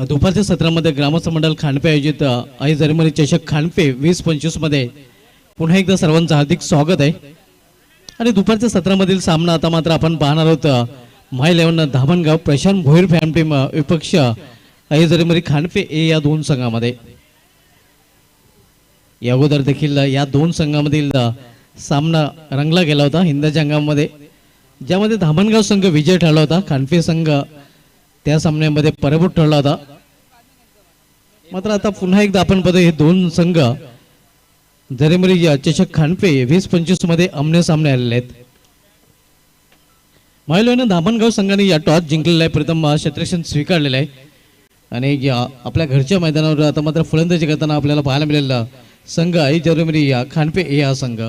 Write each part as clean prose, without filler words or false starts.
दुपारच्या सत्रामध्ये ग्रामस्थ मंडळ खांडपे आयोजित आई जरीमरी चषक खांडपे 20-25 मध्ये पुन्हा एकदा सर्वांचं हार्दिक स्वागत आहे. आणि दुपारच्या सत्रामधील सामना आता मात्र आपण पाहणार आहोत. माय 11 धामणगाव प्रशांत भोईर फॅम टीम विपक्ष आई जरीमरी खांडपे या दोन संघामध्ये. या अगोदर देखील या दोन संघामधील सामना रंगला गेला होता हिंदच्या अंगामध्ये, ज्यामध्ये धामणगाव संघ विजय ठरला होता. खांडपे संघ त्या सामन्यामध्ये पराभूत ठरला होता. मात्र आता पुन्हा एकदा आपण बघतो हे दोन संघ जरीमरी चषक खांडपे 20-25 मध्ये आमने सामने आलेले आहेत. महिलांना धामणगाव संघाने या टॉस जिंकलेला आहे, प्रथम क्षेत्ररक्षण स्वीकारलेलं आहे आणि आपल्या घरच्या मैदानावर आता मात्र फलंदाजी करताना आपल्याला पाहायला मिळालेला संघ आहे जरीमरी खांडपे हा संघ.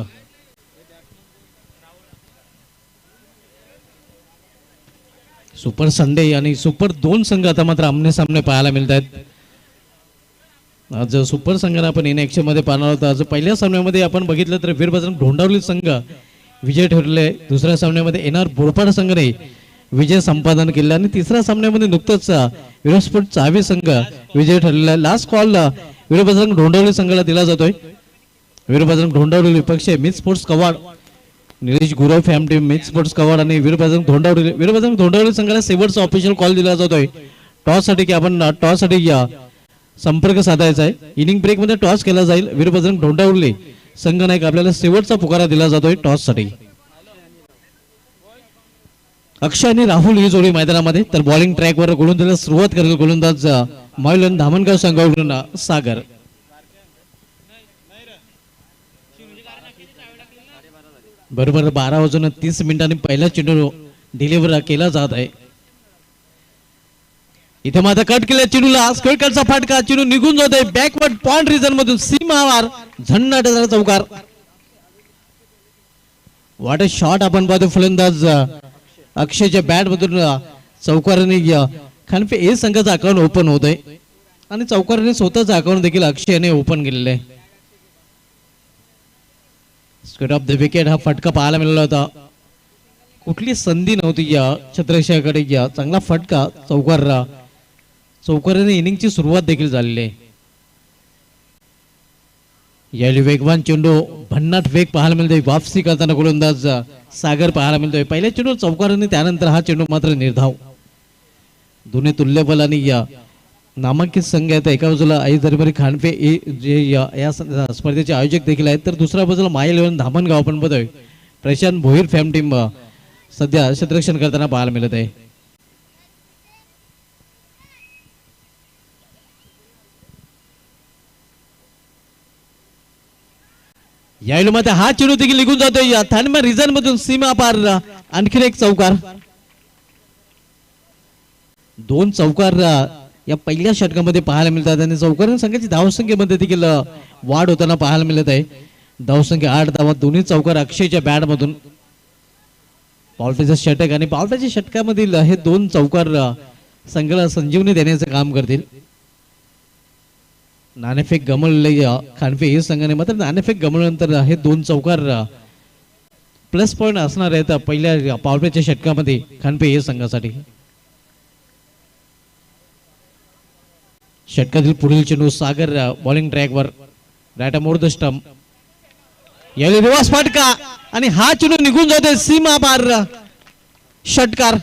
सुपर संडे आणि सुपर दोन संघ आता मात्र आमने सामने पाहायला मिळत आहेत. आज सुपर संघाने आपण इन मध्ये पाहणार होता. आज पहिल्या सामन्यामध्ये आपण बघितलं तर वीरबजरंग ढोंडावली संघ विजय ठरले. दुसऱ्या सामन्यामध्ये एनआर बोरपाड संघाने विजय संपादन केला आणि तिसऱ्या सामन्यामध्ये नुकतंच विरोस्पोर्ट चावे संघ विजय ठरलेला. लास्ट कॉल वीरबजरंग ढोंडावली संघाला दिला जातोय. वीरबजरंग ढोंडावली विपक्ष mix sports Kawad Nilesh Gurav fam team mix sports Kawad आणि वीरबजरंग ढोंडावली संघाला शेवटचा ऑफिशियल कॉल दिला जातोय टॉस साठी की आपण टॉस साठी संपर्क साधायचा आहे. इनिंग ब्रेक मध्ये टॉस केला जाईल. वीरबजरंग ढोंडावली संघ नायक आपल्याला शेवटचा पुकारा दिला जातोय टॉस साठी. अक्षय आणि राहुल ही जोडी मैदानामध्ये, तर बॉलिंग ट्रॅक वर गोलंदाजीला सुरुवात करेल गोलंदाज मायलन धामणगाव संघाकडून सागर. बरोबर 12:30 पहिला चेंडू डिलिव्हर केला जात आहे. इथे मात्र कट केल्या चेंडूला स्क्वेअरचा फटका, चेंडू निघून जात आहे बॅकवर्ड पॉइंट रिजन मधून सीमावार झन्नाटाचा चौकार. व्हॉट अ शॉट आपण पाहतो. फलंदाज अक्षयच्या बॅट मधून चौकाराने खांडपे ए संघाचं अकाउंट ओपन होत आहे आणि चौकाराने स्वतःचं अकाउंट देखील अक्षयने ओपन केलेलं आहे. स्क्वेअर ऑफ द विकेट हा फटका पाहायला मिळाला होता. कुठली संधी नव्हती या छत्रक्षाकडे. चांगला फटका चौकाराने इनिंगची सुरुवात देखील झालेली आहे. यावेळी वेगवान चेंडू भन्नाट वेग पाहायला मिळतोय. वापसी करताना गोलंदाज सागर पाहायला मिळतोय. पहिल्या चेंडू चौकाराने, त्यानंतर हा चेंडू मात्र निर्धाव. दोन्ही तुल्यबल आणि नामांकित संघ आहेत. एका बाजूला आई जरीमरी खांडपे जे या स्पर्धेचे आयोजक देखील आहेत, तर दुसऱ्या बाजूला माय 11 धामणगाव आपण बघतोय प्रशांत भोईर फॅम टीम सध्या क्षेत्ररक्षण करताना पाहायला मिळत आहे. यावेळी मध्ये हा चेंडू देखील निघून जातोय थानमा रिजन मधून सीमा पार. आणखीन एक चौकार. दोन चौकार या पहिल्या षटकामध्ये पाहायला मिळतात आणि चौकार संघाची धावसंख्येमध्ये देखील वाढ होताना पाहायला मिळत आहे. धावसंख्या 8 धावा, दोन्ही चौकार अक्षयच्या बॅट मधून. पावलाच्या षटक आणि पावलाच्या षटकामधील हे दोन चौकार संघाला संजीवनी देण्याचं काम करतील. नाणेफेक गमळले खांडपे हे संघाने, मात्र नाणेफेक गमळल्यानंतर हे दोन चौकार प्लस पॉइंट असणार आहेत पहिल्या पावलाच्या षटकामध्ये खांडपे हे संघासाठी. षटकातील पुढील चेंडू सागर बॉलिंग ट्रॅकवर राईट मोर द स्टंप. यावेळी रिवर्स फटका आणि हा चेंडू निघून जातोय सीमा पार. षटकार.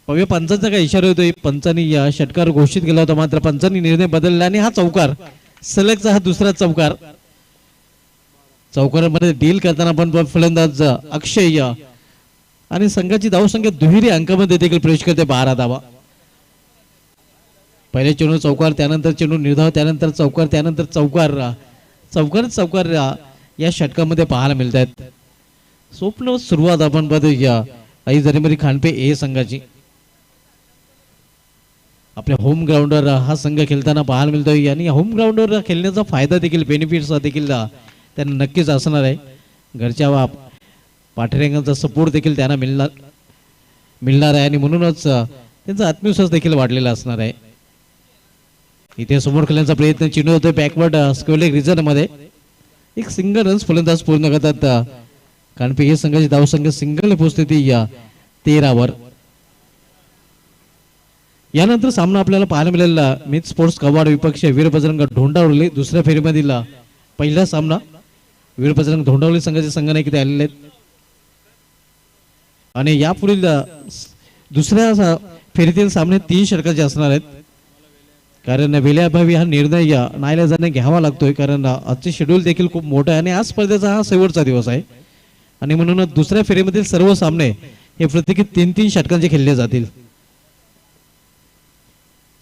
पव्य पंचांचा काय इशारा होतोय. पंचांनी या षटकार घोषित केला होता, मात्र पंचांनी निर्णय बदलला आणि हा चौकार सलगचा हा दुसरा चौकार. चौकारामध्ये डील करताना पण फलंदाज अक्षय आणि संघाची धावसंख्या दुहेरी अंकामध्ये देखील प्रवेश करते 12 धावा. पहिले चेंडू चौकार, त्यानंतर चेंडू निर्धाव, त्यानंतर चौकार, त्यानंतर चौकार या षटकामध्ये पाहायला मिळत आहेत. स्वप्न सुरुवात आपण बघूया आई जरीमरी खांडपे ए संघाची. आपल्या होम ग्राउंडवर हा संघ खेळताना पाहायला मिळतोय आणि होम ग्राउंडवर खेळण्याचा फायदा देखील, बेनिफिट्स देखील त्यांना नक्कीच असणार आहे. घरच्या पाठीरांगांचा सपोर्ट देखील त्यांना मिळणार आहे आणि म्हणूनच त्यांचा आत्मविश्वास देखील वाढलेला असणार आहे. इथे समोर खेळण्याचा प्रयत्न चेंडू होतोय बॅकवर्ड स्क्वेअर रिजन मध्ये. एक सिंगल रन्स फलंदाज पूर्ण करतात खांडपे हे संघाची धावसंख्या सिंगल पोहोचते ती 13 वर. यानंतर सामना आपल्याला पाहायला मिळालेला मित स्पोर्ट्स कवाड विपक्ष वीर बजरंग ढोंडावली दुसऱ्या फेरीमधील पहिला सामना वीर बजरंग ढोंडावली संघाचे संघनायक इथे आलेले आहेत आणि यापुढील दुसऱ्या फेरीतील सामने 3 षटकाचे असणार आहेत कारण वेळेअभावी हा निर्णय नाईलाजाने घ्यावा लागतोय कारण आजचे शेड्यूल देखील खूप मोठं आहे आणि आज स्पर्धेचा हा शेवटचा दिवस आहे आणि म्हणून दुसऱ्या फेरीमधील सर्व सामने हे प्रत्येकी 3-3 षटकांचे खेळले जातील.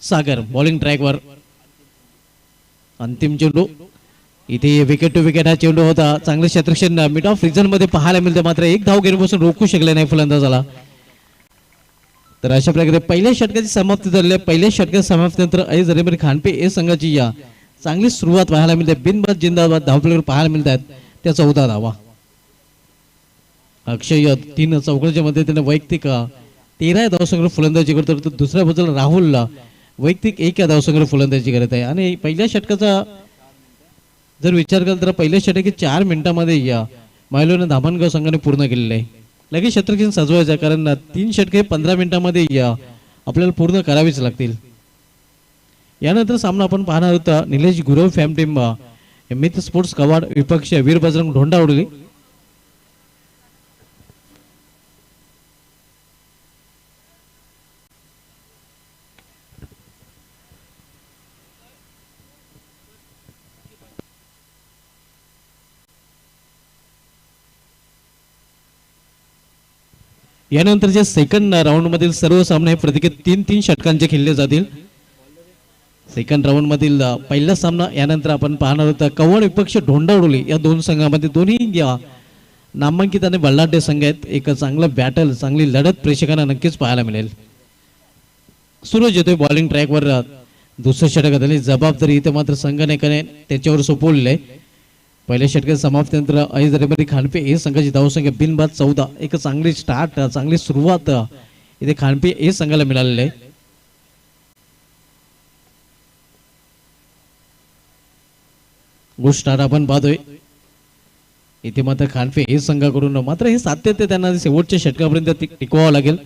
सागर बॉलिंग ट्रॅकवर अंतिम चेंडू इथे विकेट टू विकेट हा चेंडू होता चांगले क्षेत्ररक्षण मिड ऑफ रिजन मध्ये पाहायला मिळते मात्र एक धाव घेण्यापासून रोखू शकले नाही फलंदाजाला. तर अशा प्रकारे पहिल्या षटकाची समाप्ती झाली आहे. पहिल्या षटकाच्या समाप्तीनंतर ऐज रेमरी खानपे ए संघाची या चांगली सुरुवात पाहायला मिळते बिनबाद जिंदाबाद धावफलकावर पाहायला मिळतात त्या 14 धावा. अक्षय 3 चौकड्याच्या मध्ये त्याने वैयक्तिक 13 धावसंग्रह फलंदाजी करतो तर दुसऱ्या बाजूला राहुलला वैयक्तिक 1 धावसंग्रह फलंदाजी करत आहे आणि पहिल्या षटकाचा जर विचार केला तर पहिल्या षटकी 4 मिनिटांमध्ये या मायलोने धामणगाव संघाने पूर्ण केलेले आहे. लगेच क्षेत्ररक्षण सजवायचं कारण 3 षटके 15 मिनिटांमध्ये या आपल्याला पूर्ण करावीच लागतील. यानंतर सामना आपण पाहणार होता निलेश गुरव फॅम टीम मित स्पोर्ट्स कवाड विपक्ष वीर बजरंग ढोंडावली. यानंतरच्या सेकंड राऊंड मधील सर्व सामने प्रत्येकी 3-3 षटकांचे खेळले जातील. सेकंड राऊंड मधील पहिला सामना यानंतर आपण पाहणार होता कवड विपक्ष ढोंडावली या 2 संघांमध्ये दोन्ही या नामांकित आणि बल्लाढ्य संघ आहेत. एक चांगला बॅटल चांगली लढत प्रेक्षकांना नक्कीच पाहायला मिळेल. सूरज येतोय बॉलिंग ट्रॅकवर दुसऱ्या षटकात आणि जबाबदारी इथे मात्र संघनायकाने त्याच्यावर सोपवलेली आहे. पहिल्या षटकाच्या समाप्तीनंतर ऐज रेमरी खानपे ए संघाची धावसंख्या बिनबाद 14. एक चांगली स्टार्ट चांगली सुरुवात इथे खानपे ए संघाला मिळालेली आहे. गुड स्टार्ट आपण पाहतोय इथे मात्र खानपे ए संघाकडून मात्र हे सातत्य त्यांना शेवटच्या षटकापर्यंत टिकवावं लागेल.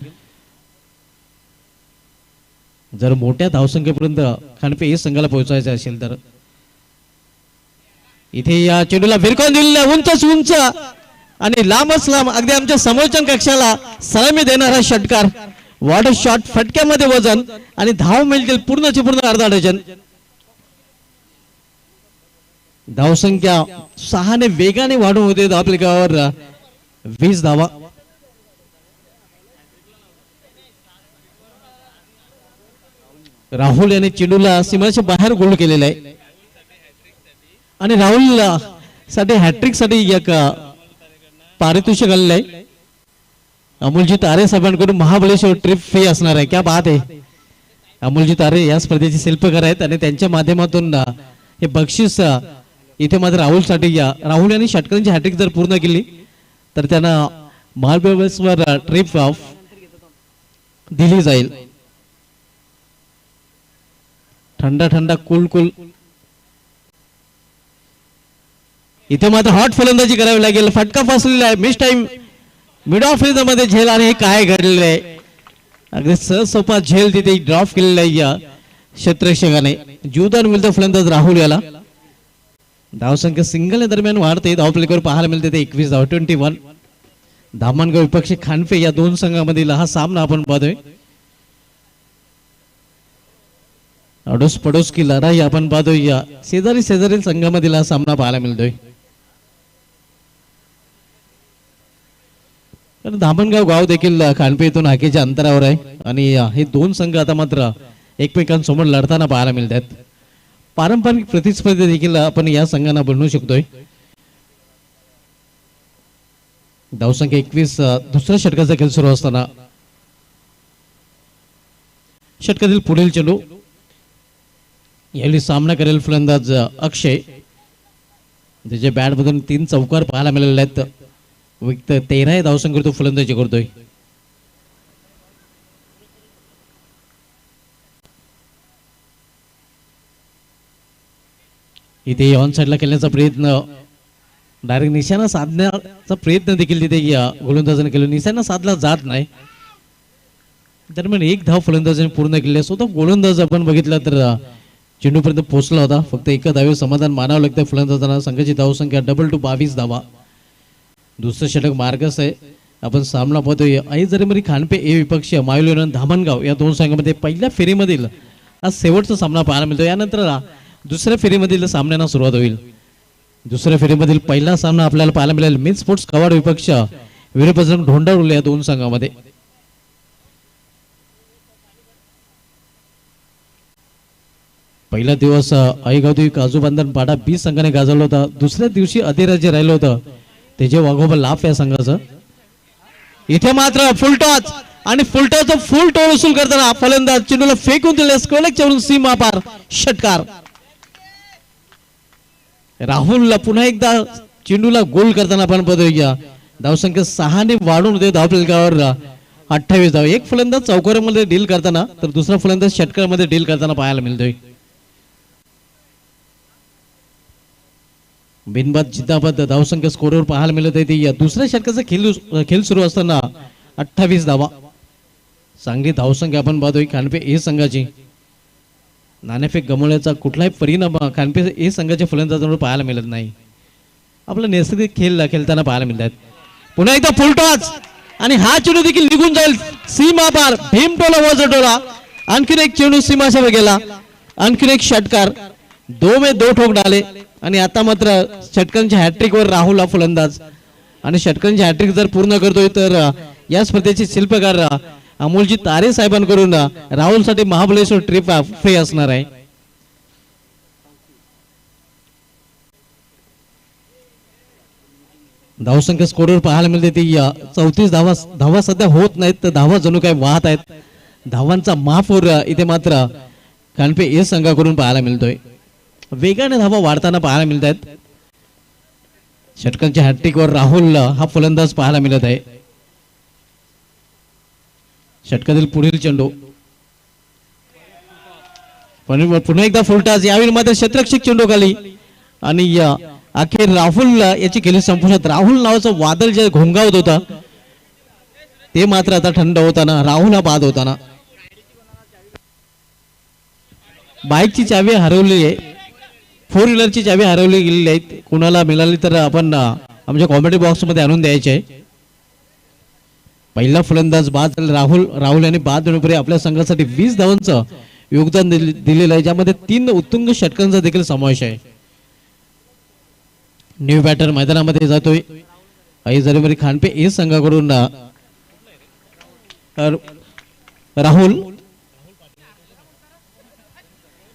जर मोठ्या धावसंख्येपर्यंत खानपे ए संघाला पोहोचायचं असेल तर इथे या चेंडूला भिरकावून दिलेला उंच उंच आणि लांबच लांब अगदी आमच्या समोरच्या कक्षाला सलामी देणारा षटकार. वॉटर शॉट फटक्यामध्ये वजन आणि धाव मिळतील पूर्णचे पूर्ण अर्धा डझन. धावसंख्या 6 ने वेगाने वाढून होते धावफलकावर 20 धावा. राहुल याने चेंडूला सीमाच्या बाहेर गोल केलेला आहे आणि राहुल साठी हॅट्रिक साठी एक पारितोषिक आलेलं आहे. अमोलजी तारे साहेबांकडून महाबळेश्वर ट्रिप फी असणार आहे. क्या बात आहे. अमोलजी तारे या स्पर्धेचे शिल्पकार आहेत आणि त्यांच्या माध्यमातून हे बक्षीस इथे मात्र राहुल साठी या राहुल यांनी षटकांची हॅट्रिक जर पूर्ण केली तर त्यांना महाबळेश्वर ट्रिप दिली जाईल. थंडा थंडा कूल कूल इथे मात्र हॉट फलंदाजी करावी लागेल. फटका फसलेला आहे. Miss time mid off region मध्ये झेल आणि हे काय घडलेलं आहे अगदी सहसोपा झेल तिथे ड्रॉप केलेला आहे या क्षेत्ररक्षकाने. जीवदान मिळतं फलंदाज राहुल याला. धावसंख्या सिंगल दरम्यान वाढते. धावफलकावर पाहायला मिळते ते 21 धाव 21. धामणगाव विपक्ष खानपे या 2 संघामधील हा सामना आपण पाहतोय. अडोस पडोस की लढाई आपण पाहतोय. या शेजारी शेजारी संघामधील हा सामना पाहायला मिळतोय. कारण धामणगाव गाव देखील खानपे इथून हाकेच्या अंतरावर आहे आणि हे 2 संघ आता मात्र एकमेकांसमोर लढताना पाहायला मिळतात. पारंपरिक प्रतिस्पर्धी देखील आपण या संघांना बनवू शकतोय. धावसंख्या 21. दुसऱ्या षटकाचा खेळ सुरू असताना षटकातील पुढील चेंडू यावेळी सामना करेल फलंदाज अक्षय. त्याच्या बॅट मधून 3 चौकार पाहायला मिळाले आहेत. 13 धावसंख्येवर तो फलंदाजी करतोय. इथे ऑन साइडला खेळण्याचा प्रयत्न डायरेक्ट निशाणा साधण्याचा प्रयत्न देखील तिथे गोलंदाजाने केला. निशाणा साधला जात नाही. दरम्यान एक धाव फलंदाजाने पूर्ण केली आहे. स्वतः गोलंदाज आपण बघितला तर चेंडूपर्यंत पोहोचला होता. फक्त एका धावे समाधान मानावं लागतं फलंदाजांना. संघाची धावसंख्या 22 धावा. दुसरं षटक मार्गस आहे. आपण सामना पाहतोय आई जरीमरी खानपे ए विपक्षीय मायुलियन धामणगाव या दोन संघांमध्ये पहिल्या फेरीमधील आज शेवटचा सामना पाहायला मिळतो. यानंतर दुसऱ्या फेरीमधील सामन्यांना सुरुवात होईल. दुसऱ्या फेरीमधील पहिला सामना आपल्याला पाहायला मिळेल मिन स्पोर्ट्स कवाड विपक्ष वीरबजरंग ढोंडावले या दोन संघांमध्ये. पहिला दिवस आईगावदेवी काजूबांधन पाडा 20 संघाने गाजवला होता. दुसऱ्या दिवशी अधिराज्य राहिलं होतं तेजे वाघोबा लाफ या संघाचं. इथे मात्र फुलटॉच आणि फुलटॉच फुल टोल वसूल करताना फलंदाज चेंडूला फेकून दिले. स्क्वेलच्या सीमा पार षटकार. राहुलला पुन्हा एकदा चेंडूला गोल करताना आपण पाहतोय. धावसंख्या 6 ने वाढून होते धावफलकावर 28 धाव. एक फलंदाज चौकारामध्ये डील करताना तर दुसरा फलंदाज षटकारामध्ये डील करताना पाहायला मिळतोय. बिनबाद जिद्दाबाद धावसंख्या स्कोरवर पाहायला मिळत आहे. ती दुसऱ्या षटकाचा खेळ सुरू असताना 28 धावा. चांगली धावसंख्या आपण पाहतोय खानपे ए संघाची. नाणेफेक गमवण्याचा कुठलाही परिणाम खानपे ए संघाच्या फलंदाजांवर पाहायला मिळत नाही. आपला नैसर्गिक खेळ खेळताना पाहायला मिळतात. पुन्हा एकदा फुलटॉच आणि हा चेंडू देखील निघून जाईल सीमा पार. भीमटोला वजटोला आणखीन एक चेंडू सीमाशावर गेला. आणखीन एक षटकार. 2 में 2 ठोक डाले. आणि आता मात्र षटकांच्या हॅट्रिक वर राहुल हा फलंदाज आणि षटकांची हॅट्रिक जर पूर्ण करतोय तर या स्पर्धेचे शिल्पकार अमोलजी तारे साहेबांकडून राहुलसाठी महाबळेश्वर ट्रिप फ्री असणार आहे. धावसंख्या स्कोरवर पाहायला मिळते ती 34 धावा सध्या होत नाहीत तर धावा जणू काय वाहत आहेत. धावांचा महापूर इथे मात्र खानपे ए संघाकडून पाहायला मिळतोय. वेगाने धावा वाढताना पाहायला मिळत आहेत. षटकांच्या हॅट्रिक वर राहुल हा फलंदाज पाहायला मिळत आहे. षटकातील पुढील चेंडू पुन्हा एकदा फुलटॉस. यावेळी मात्र क्षेत्ररक्षक चेंडू खाली आणि अखेर राहुल याची केली संपुष्टात. राहुल नावाचं वादळ जे घोंगावत होता ते मात्र आता थंड होताना राहुल हा बाद होताना. बाईकची चावी हरवली आहे. 4 व्हीलरची चावी हरवली गेलेली आहे. कुणाला मिळाली तर आपण आमच्या कॉमेडी बॉक्स मध्ये आणून द्यायचे आहे. पहिला फलंदाज बाद राहुल यांनी बाद होण्यापूर्वी आपल्या संघासाठी 20 धावांचं योगदान दिलेलं आहे ज्यामध्ये 3 उत्तुंग षटकांचा देखील समावेश आहे. न्यू बॅटर मैदानामध्ये जातोय. आई जरीमरी खानपे ए संघाकडून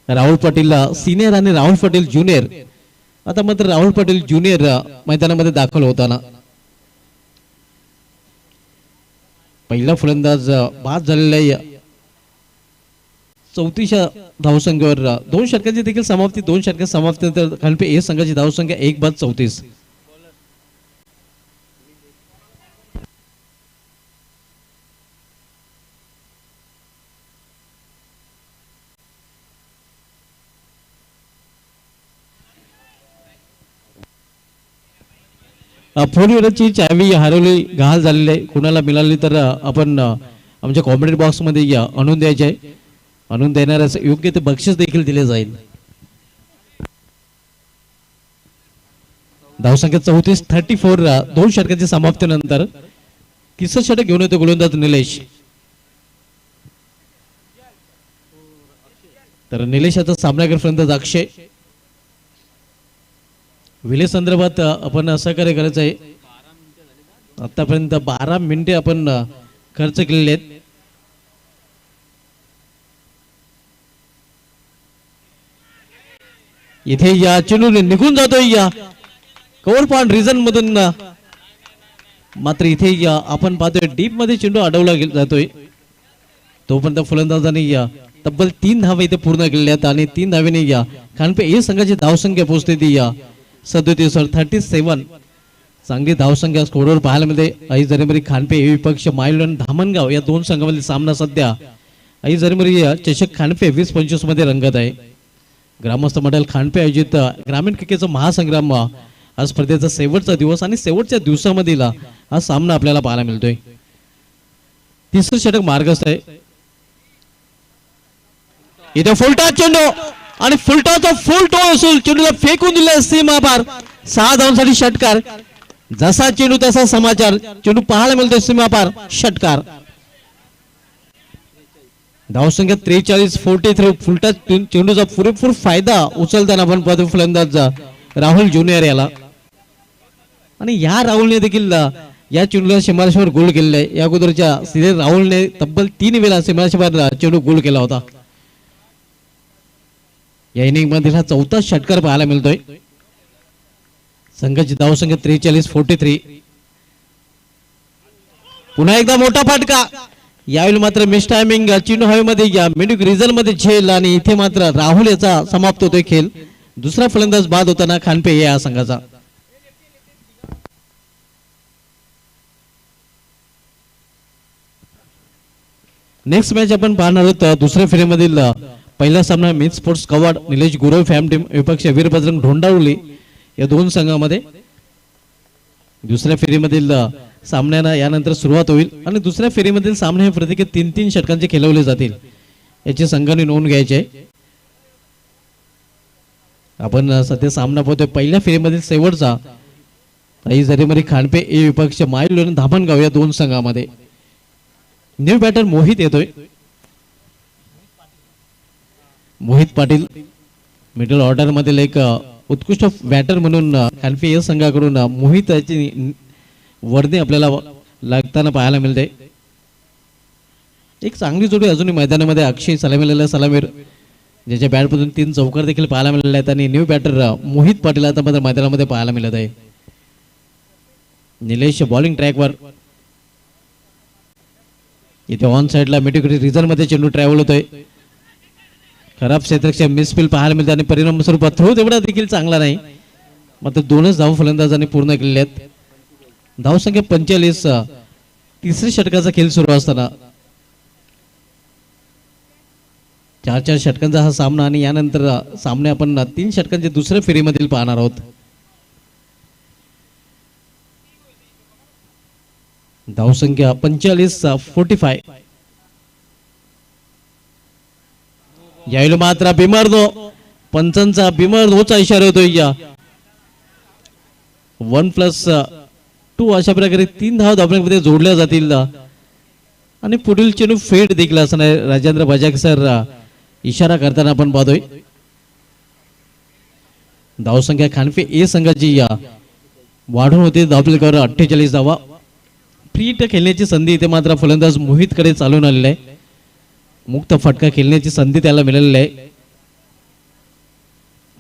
राहुल पाटील सिनियर आणि राहुल पाटील ज्युनियर. आता मात्र राहुल पाटील ज्युनियर मैदानामध्ये दाखल होताना पहिला फलंदाज बाद झालेला आहे. 34 धावसंख्येवर 2 षटकांची देखील समाप्ती. 2 षटकांची समाप्ती नंतर खानपे ए संघाची धावसंख्या 1 बाद 34. फोर व्हीलरची चावी हरवली घाल झालेली आहे. कुणाला मिळाली तर आपण आमच्या कॉमेडी बॉक्स मध्ये आणून द्यायचे आहे. आणून देणाऱ्यास योग्य ते बक्षीस देखील दिले जाईल. धावसंख्या 34 2 षटकांच्या समाप्तीनंतर तिसरं षटक घेऊन येतो गोलंदाज निलेश. तर निलेश आता सामनागर फलंदाज अक्षय. विले संदर्भात आपण सहकार्य करायचं आहे. आतापर्यंत 12 मिनिटे आपण खर्च केलेले आहेत. इथे या चेंडू निघून जातोय या कव्हर पॉइंट रिजन मधून. मात्र इथे आपण पाहतोय डीप मध्ये चेंडू अडवला जातोय. तोपर्यंत फलंदाजांनी तब्बल 3 धावा इथे पूर्ण केलेल्या आहेत आणि 3 धावेने खानपे ए संघाची धावसंख्या पोहोचते ती 37. चांगली धावसंख्या स्कोरवर पाहायला मिळते. आई जरीमरी खानपे ए विपक्ष मायलन धामणगाव या 2 संघामधील सामना सध्या आई जरीमरी चषक खानपे 20-25 मध्ये रंगत आहे. ग्रामस्थ मंडळ खानपे आयोजित ग्रामीण क्रिकेटचा महासंग्राम आज स्पर्धेचा शेवटचा दिवस आणि शेवटच्या दिवसामधील हा सामना आपल्याला पाहायला मिळतोय. तिसरं षटक मार्गस्थ आहे. इथे फुलटॉस चेंडू आणि फुलटॉसचा फुल टो असून चेंडूला फेकून दिले सीमा पार 6 धावांसाठी षटकार. जसा चेंडू तसा समाचार. चेंडू पाहायला मिळतोय सीमा पार षटकार. धावसंख्या 43-43. फुलटॉस चेंडूचा पुरेपूर फायदा उचलताना आपण पाहतो फलंदाज राहुल ज्युनियर याला. आणि या राहुलने देखील या चेंडूला सीमारेषेवर गोल केलेला आहे. या अगोदरच्या सिरीज राहुलने तब्बल 3 वेळा सीमारेषेवर चेंडू गोल केला होता. या इनिंग मध्ये हा 4था षटकार पाहायला मिळतोय. संघाची धावसंख्या 43-43. पुन्हा एकदा मोठा फटका. यावेळी मात्र मिस टायमिंग. चेंडू हवेमध्ये या मिडविक रिझन मध्ये झेल आणि इथे मात्र राहुल याचा समाप्त होतोय खेळ. दुसरा फलंदाज बाद होताना खानपे या संघाचा. नेक्स्ट मॅच आपण पाहणार आहोत दुसऱ्या फेरीमधील पहिला सामना मिन sports Kawad Nilesh Gurav fam team विपक्ष वीर बजरंग ढोंडावली या दोन संघामध्ये. दुसऱ्या फेरीमधील सामन्याला यानंतर सुरुवात होईल आणि दुसऱ्या फेरीमधील सामने हे प्रत्येकी 3-3 षटकांचे खेळवले जातील याची संघाने नोंद घ्यायची आहे. आपण सध्या सामना पाहतोय पहिल्या फेरीमधील शेवटचा जरीमरी खानपे ए विपक्ष मायलो आणि धामणगाव या दोन संघामध्ये. न्यू बॅटर मोहित येतोय. मोहित पाटील मिडल ऑर्डर मधील एक उत्कृष्ट बॅटर म्हणून खानपे या संघाकडून मोहितची वर्दी आपल्याला लागताना पाहायला मिळते. एक चांगली जोडी अजूनही मैदानामध्ये अक्षय सलामीला सलामीर ज्याच्या बॅटमधून 3 चौकार देखील पाहायला मिळाले आहेत आणि न्यू बॅटर मोहित पाटील आता मात्र मैदानामध्ये पाहायला मिळत आहे. निलेश बॉलिंग ट्रॅकवर. इथे ऑन साइडला मिडविकेट रिझन मध्ये चेंडू ट्रॅव्हल होतोय. खराब क्षेत्रक्षम मिसफील्ड पाहायला मिळते आणि परिणाम स्वरूपात थ्रो तेवढा देखील चांगला नाही. मात्र 2च धाव फलंदाजांनी पूर्ण केलेले आहेत. धावसंख्या 45. तिसऱ्या षटकाचा खेळ सुरू असताना 4 षटकांचा हा सामना आणि यानंतर सामने आपण 3 षटकांच्या दुसऱ्या फेरीमधील पाहणार आहोत. धावसंख्या 45-45. यावेळी मात्र बिमर्दो पंचांचा बिमर्दोचा इशारा होतोय. 1+2 अशा प्रकारे 3 धाव धावण्यामध्ये जोडल्या जातील आणि पुढील चेंडू फेड देखील असणार. राजेंद्र बजाक सर इशारा करताना आपण पाहतोय. धावसंख्या खानपे ए संघाची वाढून होते. धावफलकावर 48 धावा. फ्री हिट खेळण्याची संधी इथे मात्र फलंदाज मोहित कडे चालून आलेला आहे. मुक्त फटका खेळण्याची संधी त्याला मिळालेली आहे.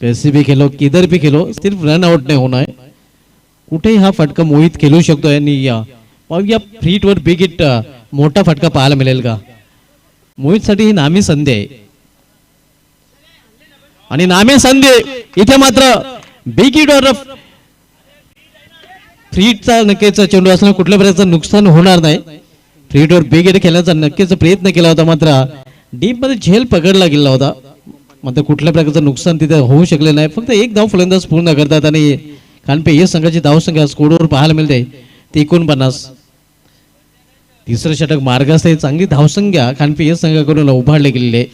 कैसे भी खेलो किधर भी खेलो सिर्फ रन आउट नाही होणार. कुठेही हा फटका मोहित खेळू शकतो आणि या free hit were big hit मोठा फटका पाहायला मिळेल का. मोहित साठी ही नामी संधी आहे आणि नामी संधी इथे मात्र बिग हिट वर फ्री हिटचा नक्कीच चेंडू असल्याने कुठल्या प्रकारचं नुकसान होणार नाही. फ्री हिटवर बिग हिट खेळण्याचा नक्कीच प्रयत्न केला होता मात्र डीप मध्ये झेल पकडला गेला होता. मात्र कुठल्या प्रकारचं नुकसान तिथे होऊ शकले नाही. फक्त 1 धाव फलंदाज पूर्ण करतात आणि खानपे या संघाची धावसंख्या स्कोरवर पाहायला मिळते ती 49. तिसरं षटक मार्गास चांगली धावसंख्या खानपे या संघाकडून उभारले गेलेले.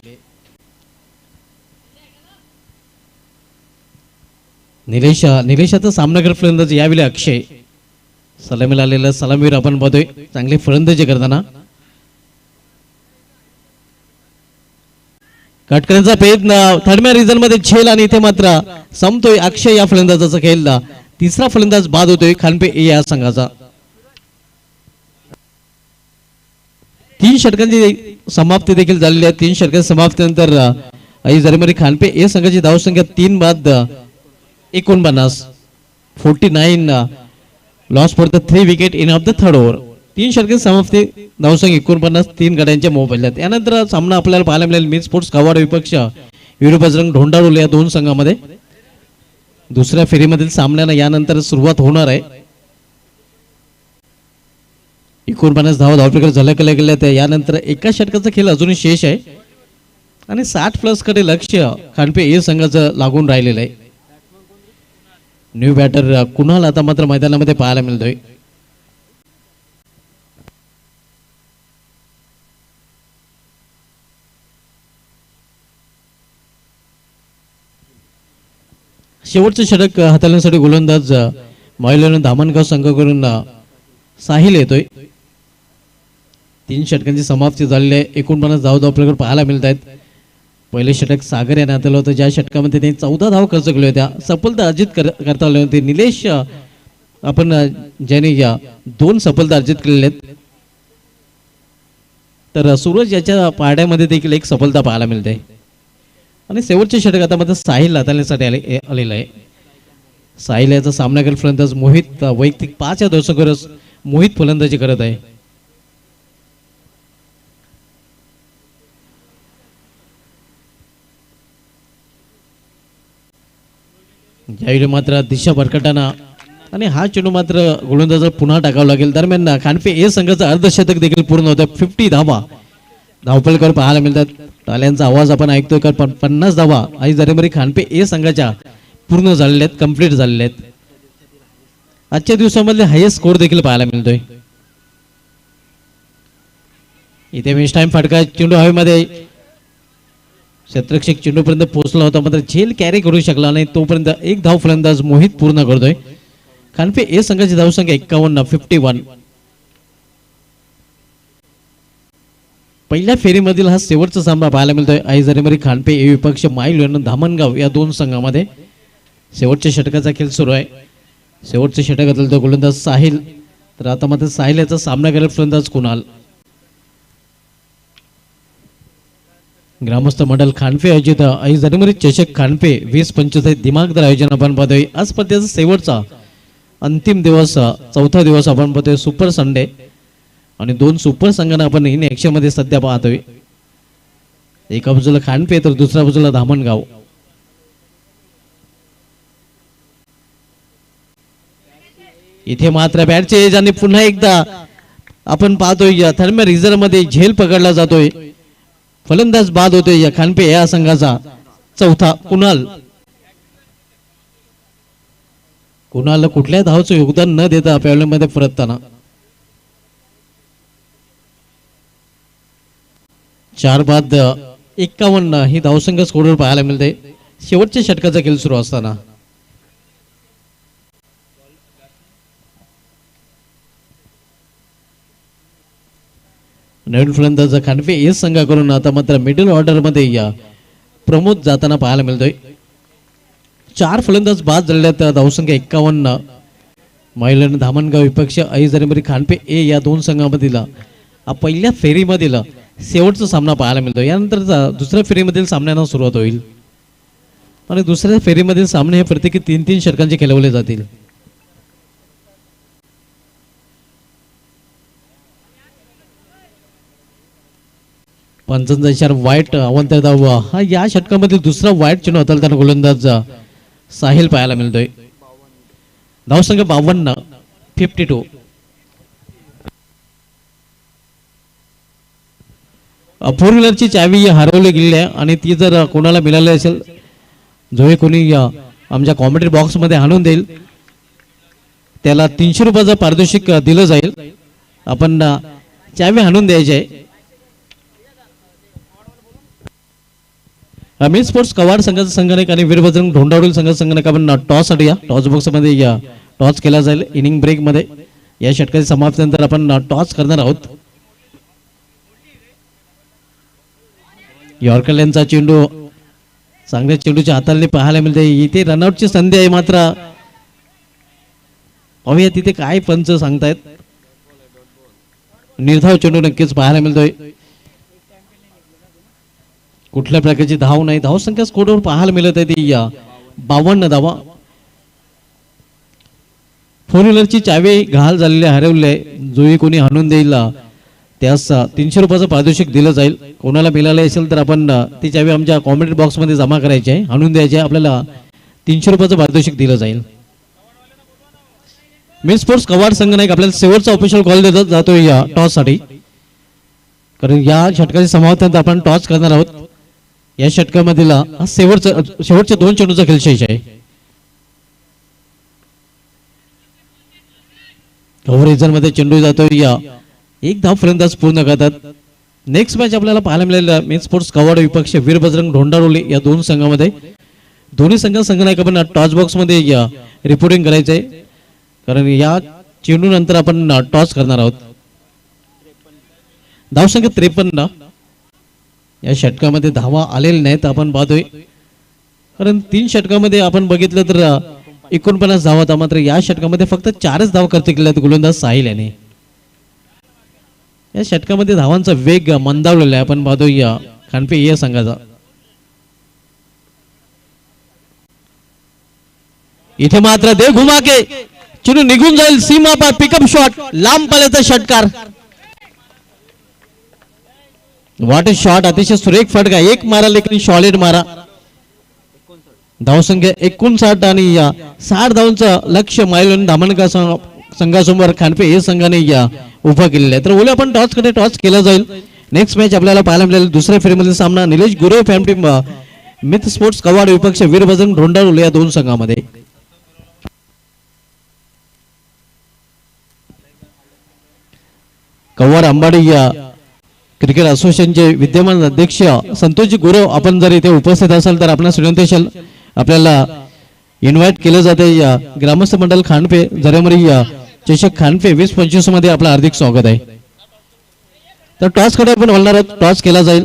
निलेशाचा सामनाकर फलंदाज यावेळी अक्षय सलामीला आलेला सलामीवर आपण पाहतोय चांगली फलंदाजी करताना. कट करण्याचा प्रयत्न थर्ड रिझन मध्ये झेल आणि इथे मात्र संपतोय अक्षय या फलंदाजाचा खेळ. तिसरा फलंदाज बाद होतोय खानपे ए या संघाचा. 3 षटकांची समाप्ती देखील झालेली आहे. 3 षटकांच्या समाप्तीनंतर जरीमरी खानपे ए संघाची धावसंख्या 3 बाद 49. 49 loss for the 3 wicket in of the third over. 3 षटकांची समाप्ती धावसंख्या 49 3 गड्यांच्या मोबाईल. यानंतर सामना आपल्याला पाहायला मिळेल मिन स्पोर्ट्स कवाड विपक्ष वीर बजरंग ढोंडावली या दोन संघामध्ये. दुसऱ्या फेरीमधील सामन्याला यानंतर सुरुवात होणार आहे. 49 धावफलकावर झलकल्या गेल्या. यानंतर एका षटकाचा खेळ अजूनही शेष आहे आणि 60+ कडे लक्ष खानपे ए संघाचं लागून राहिलेलं आहे. न्यू बॅटर कुणाल आता मात्र मैदानामध्ये पाहायला मिळतोय. शेवटचं षटक हाताळण्यासाठी गोलंदाज महिलांना धामणगाव संघाकडून साहिल येतोय. 3 षटकांची समाप्ती झालेली आहे. 49 धाव आपल्याकडे पाहायला मिळत आहेत. पहिले षटक सागर याने हाताळलं होतं, ज्या षटकामध्ये त्यांनी 14 धाव खर्च केल्या होत्या. सफलता अर्जित करता आली होती. निलेश आपण ज्याने या 2 सफलता अर्जित केलेल्या आहेत. तर सूरज याच्या पाड्यामध्ये देखील एक सफलता पाहायला मिळते. आणि शेवटचे षटक आता मात्र साहिल हाताळण्यासाठी आलेलं आहे. साहिल याचा सामना करेल फलंदाज मोहित. वैयक्तिक 5 या दर्शकावर मोहित फलंदाजी करत आहे. यावेळी मात्र दिशा भरकटाना आणि हा चेंडू मात्र गोलंदाजाला पुन्हा टाकावा लागेल. दरम्यान खानपे ए संघाचं अर्धशतक देखील पूर्ण होतं. 50 धावा धावपलकर पाहायला मिळतात. टाळ्यांचा आवाज आपण ऐकतोय. कारण 50 धावा आई जरेमरी खानपे ए संघाच्या पूर्ण झालेल्या आहेत, कंप्लीट झालेल्या आहेत. आजच्या दिवसामधले हायेस्ट स्कोर देखील पाहायला मिळतोय. इथे मिस टाइम फटका, चेंडू हवेमध्ये क्षेत्ररक्षक चेंडूपर्यंत पोहोचला होता, मात्र झेल कॅरी करू शकला नाही. तोपर्यंत एक धाव फलंदाज मोहित पूर्ण करतोय. खानपे ए संघाची धावसंख्या 51, 51. पहिल्या फेरीमधील हा शेवटचा सामना पाहायला मिळतोय. आई जरेमरी खानपे ए विपक्ष माईल धामणगाव या 2 संघामध्ये शेवटच्या षटकाचा खेळ सुरू आहे. शेवटचे षटक असेल तर गोलंदाज साहिल. तर आता मात्र साहिल याचा सामना करेल फलंदाज कुणाल. ग्रामस्थ मंडळ खानपे आयोजित आई जरेमरी चषक खानपे 2025 दिमागदार आयोजन आपण पाहतोय. आज स्पर्धेचा शेवटचा अंतिम दिवस, 4था दिवस आपण पाहतोय. सुपर संडे आणि 2 सुपर संघांना आपण इन ॲक्शन मध्ये सध्या पाहतोय. एका बाजूला खानपे तर दुसऱ्या बाजूला धामणगाव. इथे मात्र बॅटचे एज आणि पुन्हा एकदा आपण पाहतोय या थर्मल रिझर्व मध्ये झेल पकडला जातोय. फलंदाज बाद होतोय या खानपे या संघाचा. चौथा कुणाल. कुणाला कुठल्या धावचं योगदान न देता पॅवलमध्ये परतताना 4 बाद 51 ही धावसंख्या स्कोरवर पाहायला मिळते शेवटच्या षटकाचा खेळ सुरू असताना. नवीन फलंदाज खानपे ए संघाकडून आता मात्र मिडल ऑर्डर मध्ये या प्रमोद जाताना पाहायला मिळतोय. 4 फलंदाज बाद झालेल्या धावसंख्या 51. महिलांना धामणगाव विपक्ष आई जरेमरी खानपे ए या 2 संघामधील पहिल्या फेरीमधील शेवटचा सामना पाहायला मिळतो. यानंतर दुसऱ्या फेरीमधील सामन्यांना सुरुवात होईल आणि दुसऱ्या फेरीमधील सामने हे प्रत्येकी 3-3 षटकांचे खेळवले जातील. पंचांचा इशारा वाईट अवंतर धाव हा या षटकामध्ये दुसरा वाईट चेंडू हाताळताना गोलंदाज साहिल पाहायला मिळतोय. धावसंख्या 52, 52. फोर व्हीलरची चावी हरवली गेली आहे आणि ती जर कोणाला मिळाली असेल जो कोणी आमच्या कॉमेंट्री बॉक्स मध्ये आणून देईल त्याला 300 रुपयाचं पारितोषिक दिलं जाईल. आपण चावी आणून द्यायची आहे. मिल स्पोर्ट्स कवाड संघाचा संघटक आणि वीरबजरंग ढोंडावडील संघाचा संघटक आपण टॉस साठी या टॉस बॉक्स मध्ये टॉस केला जाईल. इनिंग ब्रेक मध्ये या षटकाची समाप्तीनंतर आपण टॉस करणार आहोत. यॉर्करलँडचा चेंडू चांगल्या चेंडूच्या हाताने पाहायला मिळते. इथे रनआउटची संधी आहे मात्र पाहूया तिथे काय पंच सांगतायत. निर्धाव चेंडू नक्कीच पाहायला मिळतोय. कुठल्या प्रकारची धाव नाही. धाव संख्या स्कोरवर पाहायला मिळत आहे ती 52 धावा. फोर व्हीलरची चावी घाल झालेली हरवले जोही कोणी आणून देईल त्यास 300 रुपयाचं पारितोषिक दिलं जाईल. कोणाला मिळाले असेल तर आपण ती चावी आमच्या कॉमेंट्री बॉक्स मध्ये जमा करायची आहे, आणून द्यायची आहे. आपल्याला 300 रुपयाचं पारितोषिक दिलं जाईल. मिल स्पोर्ट्स कवाड संघटक आपल्याला शेवटचा ऑफिशियल कॉल देत जातो या टॉस साठी, कारण या षटकाची समाप्तीनंतर आपण टॉस करणार आहोत. या षटकामधील शेवटच्या 2 चेंडूचा खेळ शेष आहे. ओव्हर मध्ये चेंडू जातोय या 1 धाव फलंदाज पूर्ण करतात. नेक्स्ट मॅच आपल्याला पाहायला मिळेल मिल स्पोर्ट्स कवाड विपक्ष वीरबजरंग ढोंडारोली या 2 संघामध्ये दोन्ही संघनायक आपण टॉस बॉक्स मध्ये रिपोर्टिंग करायचंय, कारण या चेंडू नंतर आपण टॉस करणार आहोत. धावसंख्या 53. या षटकामध्ये धावा आलेल्या नाहीत आपण पाहतोय, कारण 3 षटकामध्ये आपण बघितलं तर 49 धावा होता. मात्र या षटकामध्ये फक्त 4च धावा खर्च केल्या आहेत गोलंदाज साहिल याने. या षटकामध्ये धावांचा वेग मंदावलेला आहे आपण पाहतोय या खानपे या संघाचा. इथे मात्र दे घुमा के चेंडू निघून जाईल सीमा पार. पिकअप शॉट, लांब पल्ल्याचा षटकार. व्हॉट अ शॉट, अतिशय सुरेख फटका. एक मारा लेकिन सॉलिड मारा. धावसंख्या 59 आणि 60 धावांचं लक्ष्य मायलोन धामणगाव संघासमोर खानपे हे संघाने उभा केलेला आहे. तर बोलू आपण टॉस कडे. टॉस केला जाईल. नेक्स्ट मॅच आपल्याला पाहायला मिळेल दुसऱ्या फेरीमधील सामना निलेश गुरव फॅम टीम मिथ स्पोर्ट्स कवाड विपक्ष वीरबजरंग ढोंडारुले या 2 संघामध्ये. कव्वाड अंबाडी या क्रिकेट असोसिएशनचे विद्यमान अध्यक्ष संतोषजी गुरव आपण जर इथे उपस्थित असाल तर आपणास विनंती असेल, आपल्याला इन्व्हाइट केलं जाते. या ग्रामस्थ मंडळ खानपे जरेमरी चषक खानपे 20-25 मध्ये आपलं हार्दिक स्वागत आहे. तर टॉस कडे आपण वळणार आहोत. टॉस केला जाईल.